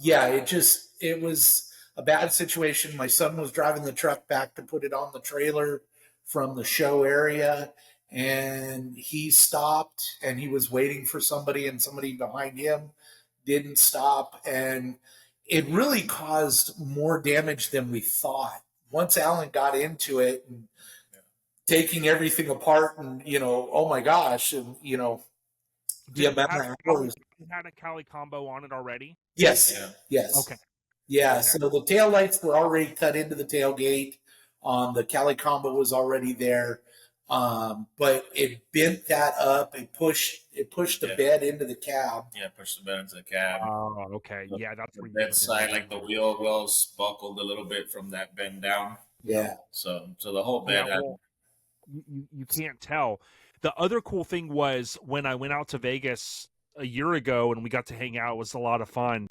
Yeah, it was a bad situation. My son was driving the truck back to put it on the trailer from the show area, and he stopped and he was waiting for somebody, and somebody behind him didn't stop, and it really caused more damage than we thought. Once Alan got into it and taking everything apart, and oh my gosh, and the amount of hours. You had a Cali combo on it already? Yes. Yeah. Yes. Okay. Yeah. Okay. So the tail lights were already cut into the tailgate. The Cali combo was already there. But it bent that up. It pushed the bed into the cab. Yeah, push the bed into the cab. Oh, okay. Yeah, that's The where bed side, like the wheel wells buckled a little bit from that bend down. Yeah. So the whole bed had. You can't tell. The other cool thing was when I went out to Vegas a year ago and we got to hang out. It was a lot of fun.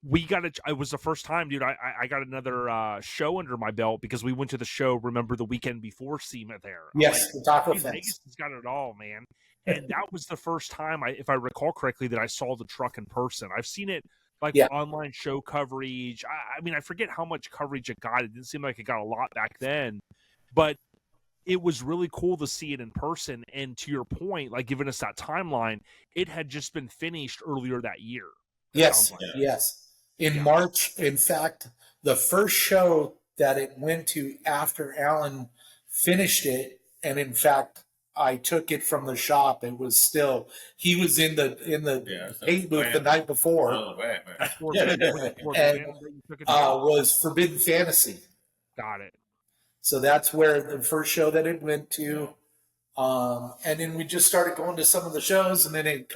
It was the first time, dude. I got another show under my belt because we went to the show. Remember the weekend before SEMA there? Yes, the taco fence. Vegas has got it all, man. And that was the first time, if I recall correctly, that I saw the truck in person. I've seen it like online show coverage. I mean, I forget how much coverage it got. It didn't seem like it got a lot back then, but it was really cool to see it in person. And to your point, like giving us that timeline, it had just been finished earlier that year. Yes, yes. In March, in fact, the first show that it went to after Alan finished it, and in fact, I took it from the shop. It was still, he was in the paint booth the night before, and was Forbidden Fantasy. Got it. So that's where the first show that it went to. And then we just started going to some of the shows, and then it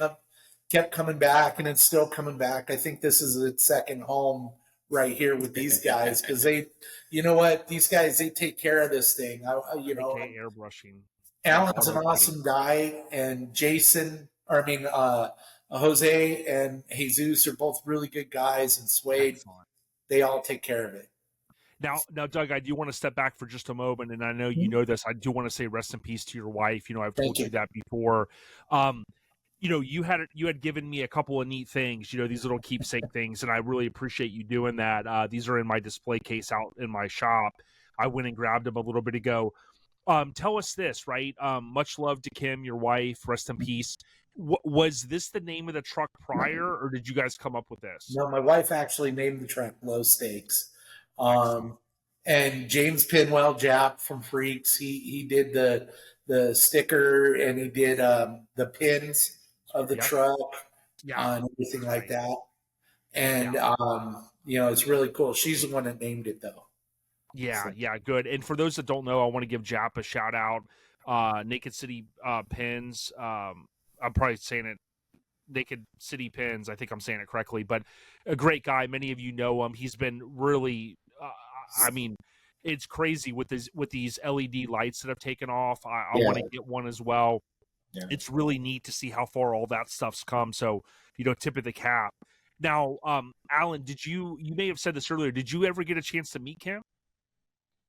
kept coming back, and it's still coming back. I think this is its second home right here with these guys, because you know what? These guys, they take care of this thing. Airbrushing. Alan's an awesome guy, and Jose and Jesus are both really good guys, and Suede, they all take care of it. Now, Doug, I do want to step back for just a moment, and I know you know this. I do want to say rest in peace to your wife. I've told you that before. You had given me a couple of neat things, these little keepsake things, and I really appreciate you doing that. These are in my display case out in my shop. I went and grabbed them a little bit ago. Tell us this, right? Much love to Kim, your wife. Rest in peace. Was this the name of the truck prior, or did you guys come up with this? No, my wife actually named the truck LO-ST8X. And James Pinwell, Jap from Freaks, he did the sticker, and he did the pins of the truck and everything like that. And it's really cool. She's the one that named it, though. Yeah, good. And for those that don't know, I want to give Jap a shout out. Naked City Pins. I'm probably saying it. Naked City Pins. I think I'm saying it correctly, but a great guy. Many of you know him. He's been really. It's crazy with these LED lights that have taken off. I want to get one as well. Yeah. It's really neat to see how far all that stuff's come. So, tip of the cap. Now, Alan, you may have said this earlier. Did you ever get a chance to meet Kim?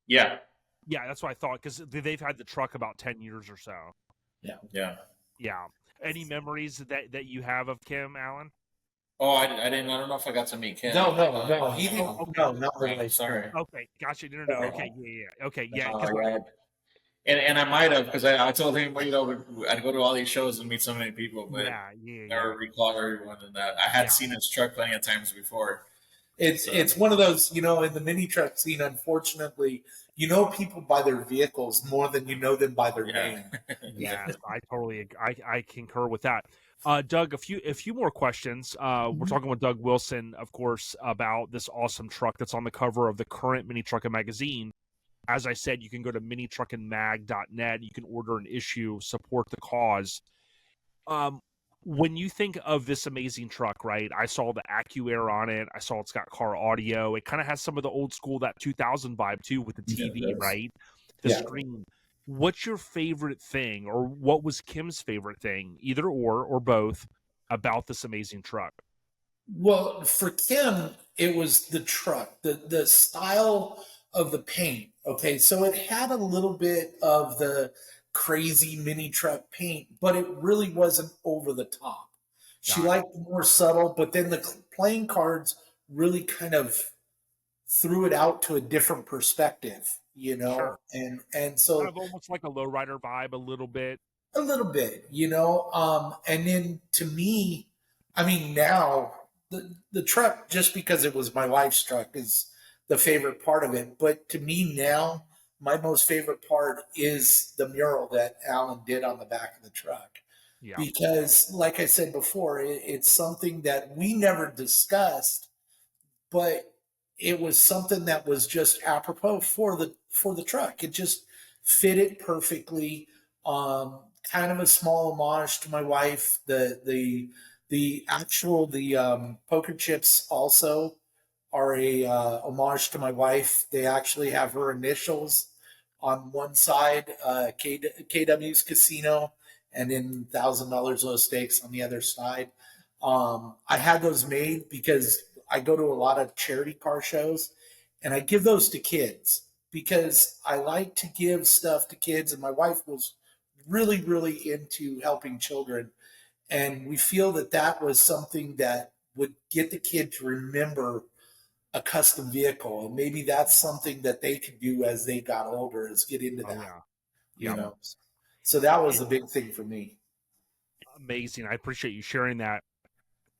Yeah. Yeah, that's what I thought, because they've had the truck about 10 years or so. Yeah. Any memories that you have of Kim, Alan? Oh, I don't know if I got to meet Kim. No. He didn't. No, not really. Sorry. Okay, gotcha. No. Okay, yeah. Okay, yeah. And I might have, because I told him, I'd go to all these shows and meet so many people, but never recall everyone. And that I had seen his truck plenty of times before. It's one of those, in the mini truck scene, unfortunately, people by their vehicles more than you know them by their name. Yeah, I totally, I concur with that. Doug, a few more questions. We're talking with Doug Wilson, of course, about this awesome truck that's on the cover of the current MiniTruckin Magazine. As I said, you can go to minitruckinmag.net. You can order an issue, support the cause. When you think of this amazing truck, right? I saw the AccuAir on it. I saw it's got car audio. It kind of has some of the old school, that 2000 vibe too, with the TV, right? The screen. what's your favorite thing, or what was Kim's favorite thing, either or both, about this amazing truck? Well, for Kim, it was the truck, the style of the paint. Okay, so it had a little bit of the crazy mini truck paint, but it really wasn't over the top. She Got it. liked the more subtle, but then the playing cards really kind of threw it out to a different perspective, Sure. and Kind so of almost like a lowrider vibe, a little bit. a little bit, and then to me, I mean, now the truck, just because it was my wife's truck, is the favorite part of it. But to me now, my most favorite part is the mural that Alan did on the back of the truck. Yeah. Because, like I said before, it's something that we never discussed, but it was something that was just apropos for the truck. It just fit it perfectly. Kind of a small homage to my wife. The poker chips also are a homage to my wife. They actually have her initials on one side, KW's Casino, and then $1,000 low stakes on the other side. I had those made because I go to a lot of charity car shows, and I give those to kids because I like to give stuff to kids, and my wife was really, really into helping children. And we feel that that was something that would get the kid to remember a custom vehicle. And maybe that's something that they could do as they got older, is get into Oh that, yeah. you Yeah. know. So that was a big thing for me. Amazing. I appreciate you sharing that.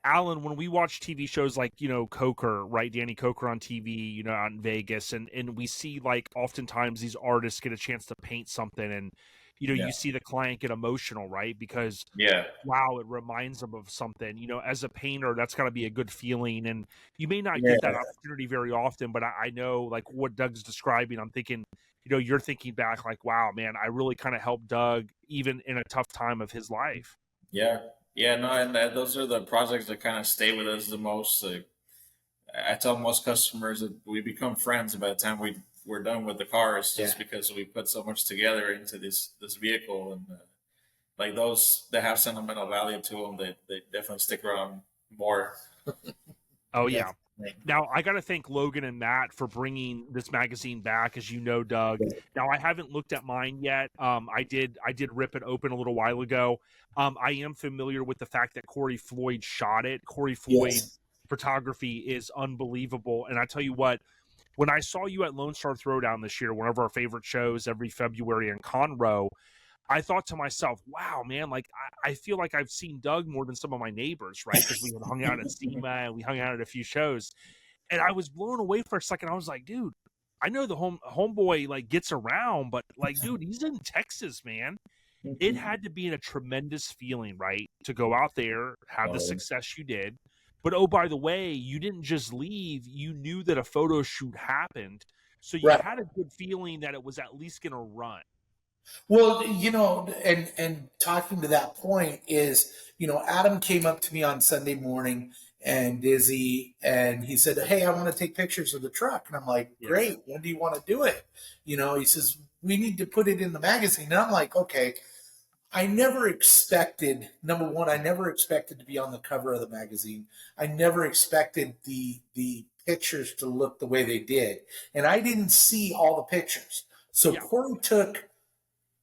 Alan, when we watch TV shows like, Coker, right? Danny Coker on TV, out in Vegas, and we see, like, oftentimes these artists get a chance to paint something, and, Yeah. you see the client get emotional, right? Because, Yeah. wow, it reminds them of something. As a painter, that's got to be a good feeling. And you may not Yeah. get that opportunity very often, but I know, like, what Doug's describing, I'm thinking, you're thinking back like, wow, man, I really kind of helped Doug even in a tough time of his life. Yeah. Yeah. No, and those are the projects that kind of stay with us the most. I tell most customers that we become friends by the time we're done with the cars, just because we put so much together into this vehicle, and like those that have sentimental value to them, they definitely stick around more. Oh yeah. Definitely. Now I got to thank Logan and Matt for bringing this magazine back, as you know, Doug. Now I haven't looked at mine yet. I did rip it open a little while ago. I am familiar with the fact that Corey Floyd shot it. Corey Floyd Yes. Photography is unbelievable, and I tell you what, when I saw you at Lone Star Throwdown this year, one of our favorite shows every February in Conroe, I thought to myself, wow, man, like I feel like I've seen Doug more than some of my neighbors, right? Because we had hung out at SEMA and we hung out at a few shows. And I was blown away for a second. I was like, dude, I know the homeboy like gets around, but like, dude, he's in Texas, man. It had to be a tremendous feeling, right? To go out there, have the success you did. But oh, by the way, you didn't just leave. You knew that a photo shoot happened. So you Right. had a good feeling that it was at least going to run. Well, and talking to that point is, Adam came up to me on Sunday morning, and Izzy, and he said, "Hey, I want to take pictures of the truck." And I'm like, Yeah. "Great. When do you want to do it?" He says, "We need to put it in the magazine." And I'm like, "Okay." I never expected, number one, I never expected to be on the cover of the magazine. I never expected the pictures to look the way they did. And I didn't see all the pictures. So Yeah. Corey took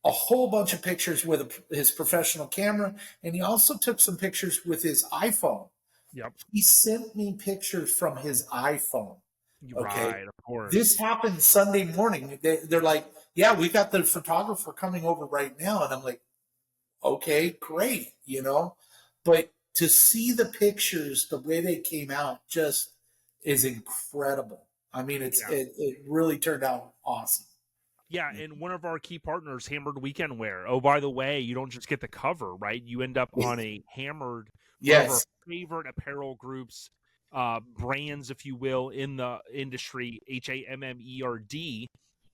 a whole bunch of pictures with his professional camera, and he also took some pictures with his iPhone. Yep. He sent me pictures from his iPhone. Okay. Right, of course. This happened Sunday morning. They're like, "Yeah, we got the photographer coming over right now." And I'm like, "Okay, great," But to see the pictures, the way they came out, just is incredible. I mean, it really turned out awesome. Yeah, and one of our key partners, Hammered Weekend Wear. Oh, by the way, you don't just get the cover, right? You end up on a Hammered, one of our Yes. favorite apparel groups, brands, if you will, in the industry, HAMMERD,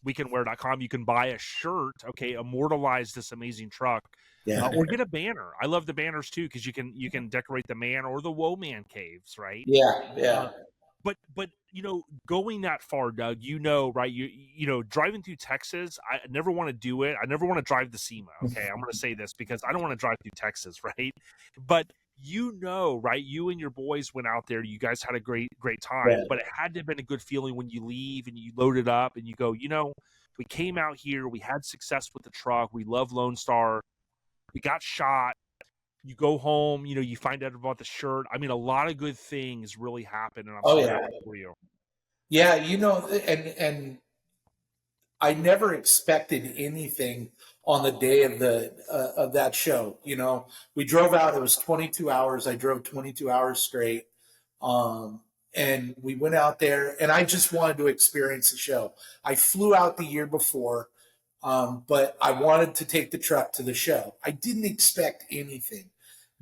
weekendwear.com. You can buy a shirt, okay, immortalize this amazing truck, Yeah. or get a banner. I love the banners too, because you can decorate the man or the Woe Man caves, right? Yeah. but going that far, Doug, right? Driving through Texas, I never want to do it. I never want to drive the SEMA. Okay, I'm going to say this because I don't want to drive through Texas, right? But right? You and your boys went out there. You guys had a great time, Yeah. but it had to have been a good feeling when you leave and you load it up and you go, we came out here, we had success with the truck, we love Lone Star, we got shot. You go home, you find out about the shirt. I mean, a lot of good things really happen, and I'm so happy for you. Yeah, and I never expected anything on the day of that show. We drove out. It was 22 hours. I drove 22 hours straight, and we went out there. And I just wanted to experience the show. I flew out the year before, but I wanted to take the truck to the show. I didn't expect anything.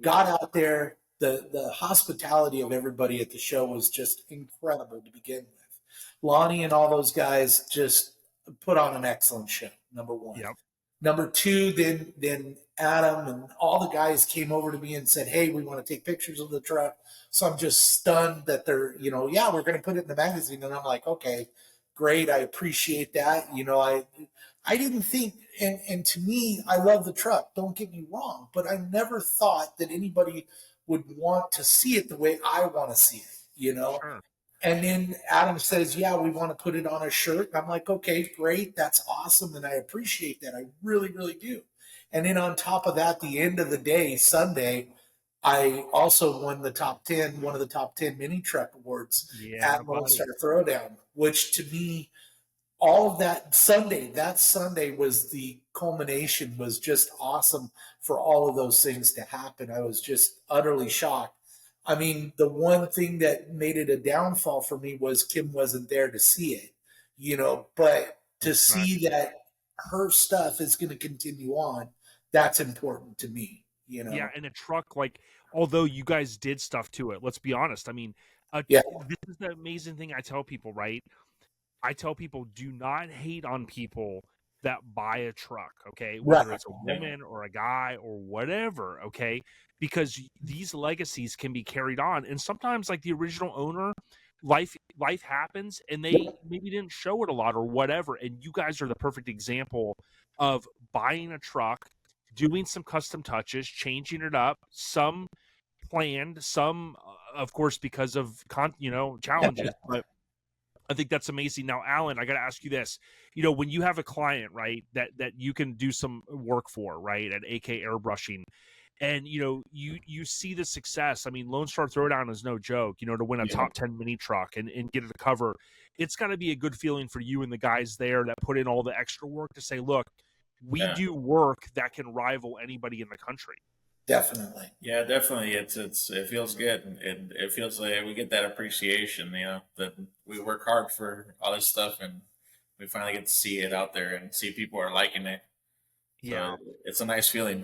Got out there. The hospitality of everybody at the show was just incredible to begin with. Lonnie and all those guys just put on an excellent show, number one. Yep. Number two, then Adam and all the guys came over to me and said, hey, we want to take pictures of the truck. So I'm just stunned that they're, we're going to put it in the magazine. And I'm like, okay, great. I appreciate that. I didn't think, and to me, I love the truck. Don't get me wrong, but I never thought that anybody would want to see it the way I want to see it, Sure. And then Adam says, yeah, we want to put it on a shirt. And I'm like, okay, great. That's awesome. And I appreciate that. I really, really do. And then on top of that, the end of the day, Sunday, I also won one of the top 10 mini truck awards at Lone Star Throwdown, which to me, all of that Sunday was the culmination, was just awesome for all of those things to happen. I was just utterly shocked. I mean, the one thing that made it a downfall for me was Kim wasn't there to see it, but to see that her stuff is going to continue on, that's important to me, Yeah, and a truck, although you guys did stuff to it, let's be honest. I mean, this is the amazing thing I tell people, right? I tell people, do not hate on people that buy a truck, okay? Whether it's a woman or a guy or whatever, okay? Because these legacies can be carried on. And sometimes, like the original owner, life happens and they maybe didn't show it a lot or whatever. And you guys are the perfect example of buying a truck, doing some custom touches, changing it up, some planned, some, of course, because of, challenges. But I think that's amazing. Now, Alan, I got to ask you this. When you have a client, right, that you can do some work for, right, at AK Airbrushing, and, you see the success. I mean, Lone Star Throwdown is no joke, to win a top 10 mini truck and get it to cover. It's got to be a good feeling for you and the guys there that put in all the extra work to say, look, we do work that can rival anybody in the country. Definitely. Yeah, definitely. It feels good, and it feels like we get that appreciation, that we work hard for all this stuff, and we finally get to see it out there and see people are liking it. Yeah, so it's a nice feeling.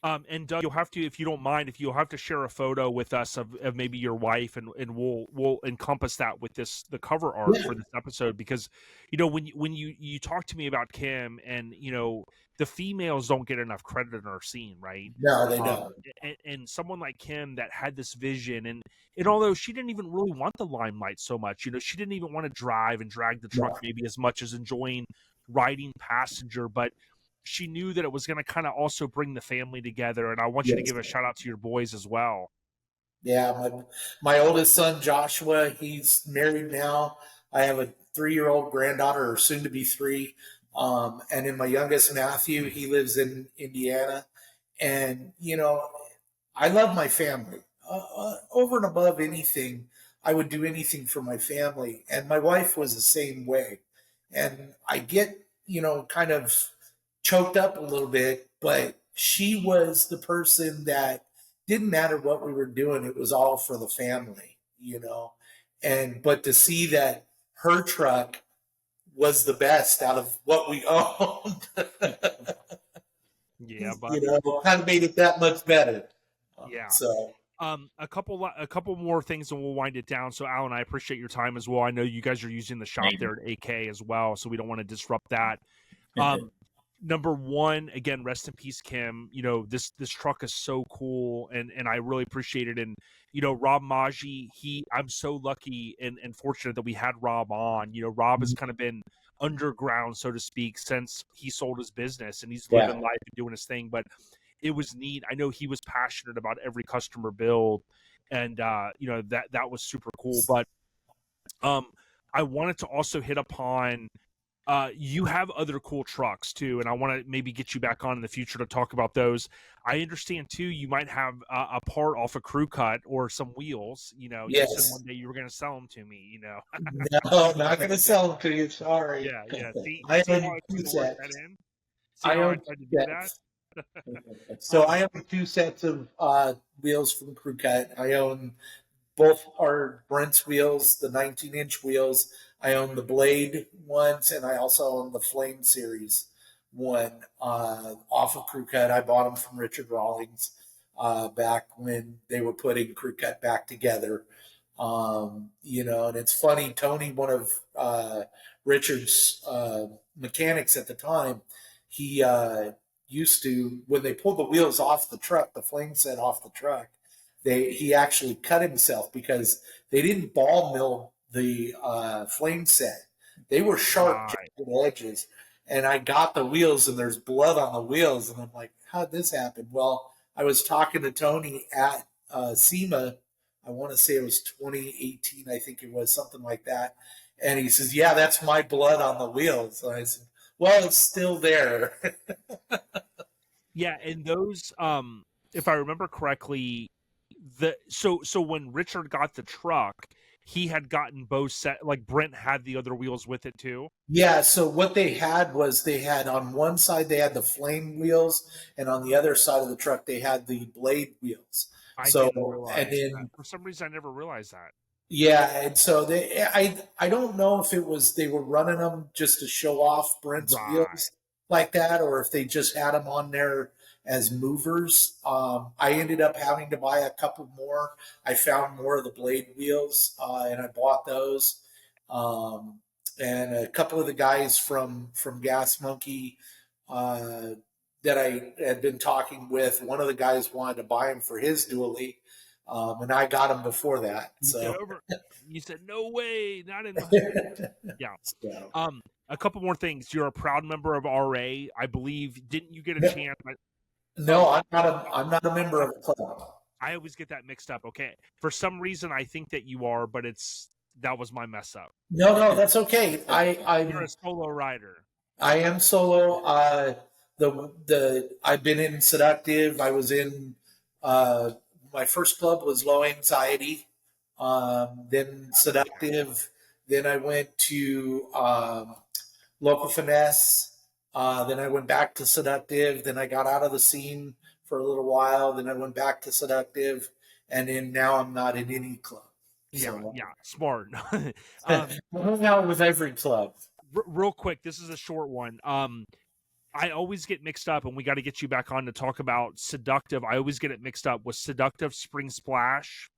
And Doug, you'll have to, if you don't mind, you'll have to share a photo with us of maybe your wife, and we'll encompass that with the cover art for this episode, because when you talk to me about Kim, and the females don't get enough credit in our scene, right? No, they don't. And someone like Kim that had this vision, and although she didn't even really want the limelight so much, she didn't even want to drive and drag the truck maybe as much as enjoying riding passenger, but she knew that it was going to kind of also bring the family together. And I want you to give a shout out to your boys as well. Yeah. My oldest son, Joshua, he's married now. I have a 3-year-old granddaughter, or soon to be 3. And then my youngest, Matthew, he lives in Indiana. And, I love my family. Over and above anything, I would do anything for my family. And my wife was the same way. And I get, kind of choked up a little bit, but she was the person that didn't matter what we were doing. It was all for the family, but to see that her truck was the best out of what we owned, kind of made it that much better. Yeah. So, a couple more things and we'll wind it down. So Alan, I appreciate your time as well. I know you guys are using the shop there at AK as well, so we don't want to disrupt that. number one, again, rest in peace, Kim. You know, this truck is so cool, and I really appreciate it. And you know, Rob Maggi, I'm so lucky and fortunate that we had Rob on. You know, Rob has kind of been underground, so to speak, since he sold his business, and he's living life and doing his thing. But it was neat. I know he was passionate about every customer build, and you know, that was super cool. But I wanted to also hit upon. You have other cool trucks too, and I want to maybe get you back on in the future to talk about those. I understand too, you might have a part off a crew cut or some wheels. You know, you said one day you were going to sell them to me. You know, no, I'm not going to sell them to you. Sorry. Yeah. See, I see own how I two tried to work sets. that in? See I how I own tried to two do that? sets. So I own 2 sets of wheels from Crew Cut. I own both are Brent's wheels, the 19-inch wheels. I own the Blade ones, and I also own the Flame Series one off of Crew Cut. I bought them from Richard Rawlings back when they were putting Crew Cut back together. You know, and it's funny, Tony, one of Richard's mechanics at the time, he used to, when they pulled the wheels off the truck, the flame set off the truck, he actually cut himself because they didn't ball mill the flame set. They were sharp edges. And I got the wheels and there's blood on the wheels. And I'm like, how'd this happen? Well, I was talking to Tony at SEMA. I want to say it was 2018. I think it was something like that. And he says, yeah, that's my blood on the wheels. And I said, well, it's still there. Yeah. And those, if I remember correctly, so when Richard got the truck, he had gotten both set, like Brent had the other wheels with it too. Yeah, so what they had was they had on one side they had the flame wheels, and on the other side of the truck they had the Blade wheels. I didn't realize that. For some reason I never realized that. Yeah, and so I don't know if it was they were running them just to show off Brent's wheels like that, or if they just had them on there as movers. I ended up having to buy a couple more. I found more of the Blade wheels, and I bought those. And a couple of the guys from Gas Monkey that I had been talking with, one of the guys wanted to buy them for his dually, and I got them before that. So you said no way, not in the yeah. So. A couple more things. You're a proud member of RA, I believe. Didn't you get a chance? No, I'm not a member of the club. I always get that mixed up. Okay, for some reason I think that you are, but that was my mess up. No, that's okay. You're a solo rider. I am solo. I've been in Seductive. I was in my first club was Low Anxiety, then Seductive. Then I went to Local Finesse. Then I went back to Seductive. Then I got out of the scene for a little while. Then I went back to Seductive, and then now I'm not in any club. Yeah, smart. I'm out with every club. Real quick, this is a short one. I always get mixed up, and we got to get you back on to talk about Seductive. I always get it mixed up with Seductive Spring Splash.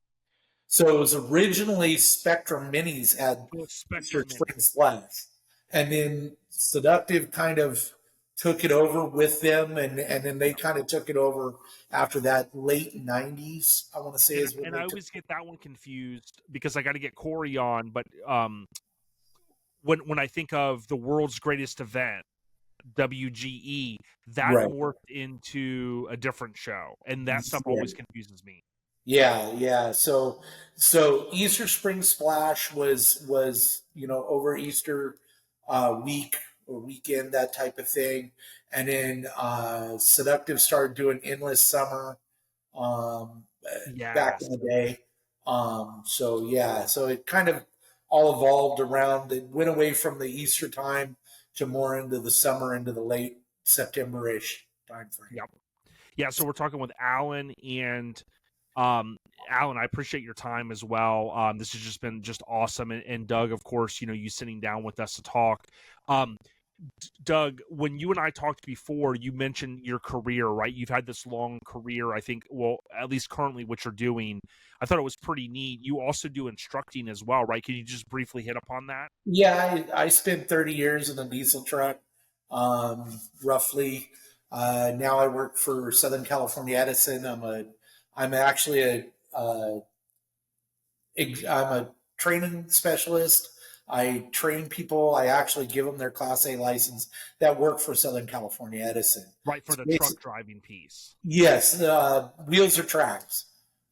So it was originally Spectrum Minis had Spring Splash, and then Seductive kind of took it over with them, and then they kind of took it over after that late 90s, I want to say. And I always get that one confused because I got to get Corey on, but when I think of the world's greatest event, WGE, that morphed into a different show, and that stuff always confuses me. Yeah. So Easter Spring Splash was over Easter week or weekend, that type of thing, and then Seductive started doing Endless Summer back in the day. So it kind of all evolved around. It went away from the Easter time to more into the summer, into the late September-ish time frame. Yep. Yeah, so we're talking with Alan, and Alan, I appreciate your time as well. This has just been awesome. And Doug, of course, you sitting down with us to talk. Doug, when you and I talked before, you mentioned your career, right? You've had this long career, I think, well, at least currently what you're doing. I thought it was pretty neat. You also do instructing as well, right? Can you just briefly hit upon that? Yeah, I spent 30 years in a diesel truck. roughly. Now I work for Southern California Edison. I'm actually I'm a training specialist. I train people. I actually give them their Class A license that work for Southern California Edison. Right, for the truck driving piece. Yes, wheels or tracks.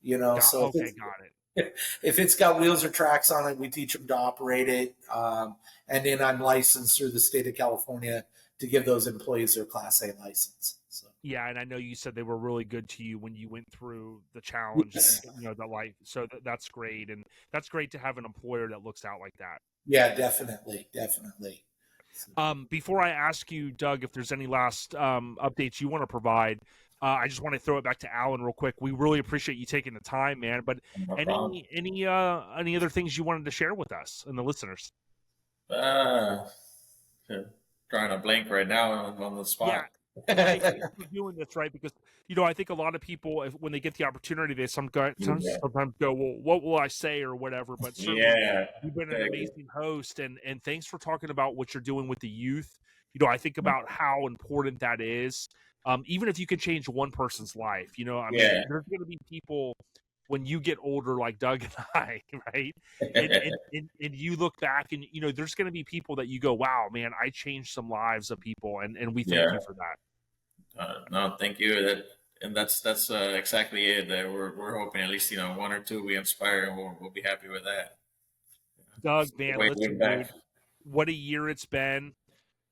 So got it. If it's got wheels or tracks on it, we teach them to operate it. And then I'm licensed through the state of California to give those employees their Class A license. So. Yeah, and I know you said they were really good to you when you went through the challenge, the life. So that's great, and that's great to have an employer that looks out like that. Yeah, definitely. Before I ask you, Doug, if there's any last updates you want to provide, I just want to throw it back to Alan real quick. We really appreciate you taking the time, man. But any other things you wanted to share with us and the listeners? Drawing a blank right now on the spot. Yeah. Thanks for doing this, right? Because I think a lot of people, when they get the opportunity, they sometimes go, "Well, what will I say?" or whatever. But certainly, you've been an amazing host, and thanks for talking about what you're doing with the youth. I think about how important that is. Even if you could change one person's life, there's going to be people when you get older, like Doug and I, right? And you look back, and there's going to be people that you go, "Wow, man, I changed some lives of people," and we thank you for that. No, thank you. That's exactly it. We're hoping at least one or two we inspire, and we'll be happy with that. Doug, man, listen, dude, what a year it's been.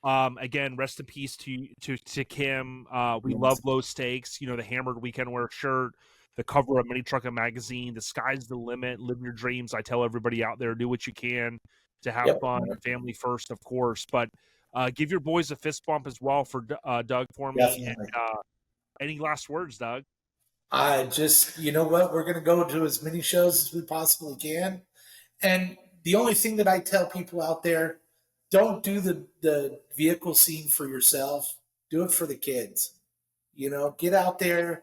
Again, rest in peace to Kim. We love Low Stakes. The Hammered Weekend Wear shirt, the cover of MiniTruckin Magazine. The sky's the limit. Live your dreams. I tell everybody out there, do what you can to have fun. Family first, of course, but give your boys a fist bump as well for Doug for me. Definitely. And any last words, Doug? Just, what? We're going to go to as many shows as we possibly can. And the only thing that I tell people out there, don't do the vehicle scene for yourself. Do it for the kids. Get out there,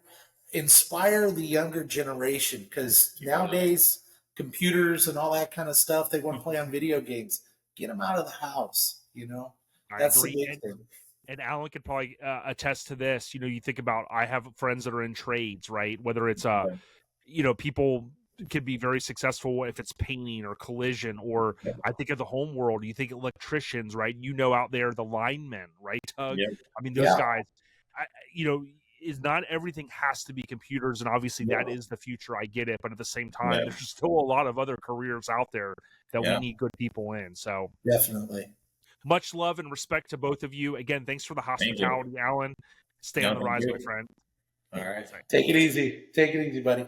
inspire the younger generation, because nowadays computers and all that kind of stuff, they want to play on video games. Get them out of the house. That's the big thing. And Alan could probably attest to this. You think about, I have friends that are in trades, right? Whether it's people can be very successful if it's painting or collision, or I think of the home world. You think electricians, right? Out there, the linemen, right, Doug? Yeah. I mean, those guys. Is not everything has to be computers, and obviously that is the future. I get it, but at the same time, there's still a lot of other careers out there that we need good people in. So definitely. Much love and respect to both of you. Again, thanks for the hospitality, Alan. Stay on the rise, my friend. All right. Take it easy. Take it easy, buddy.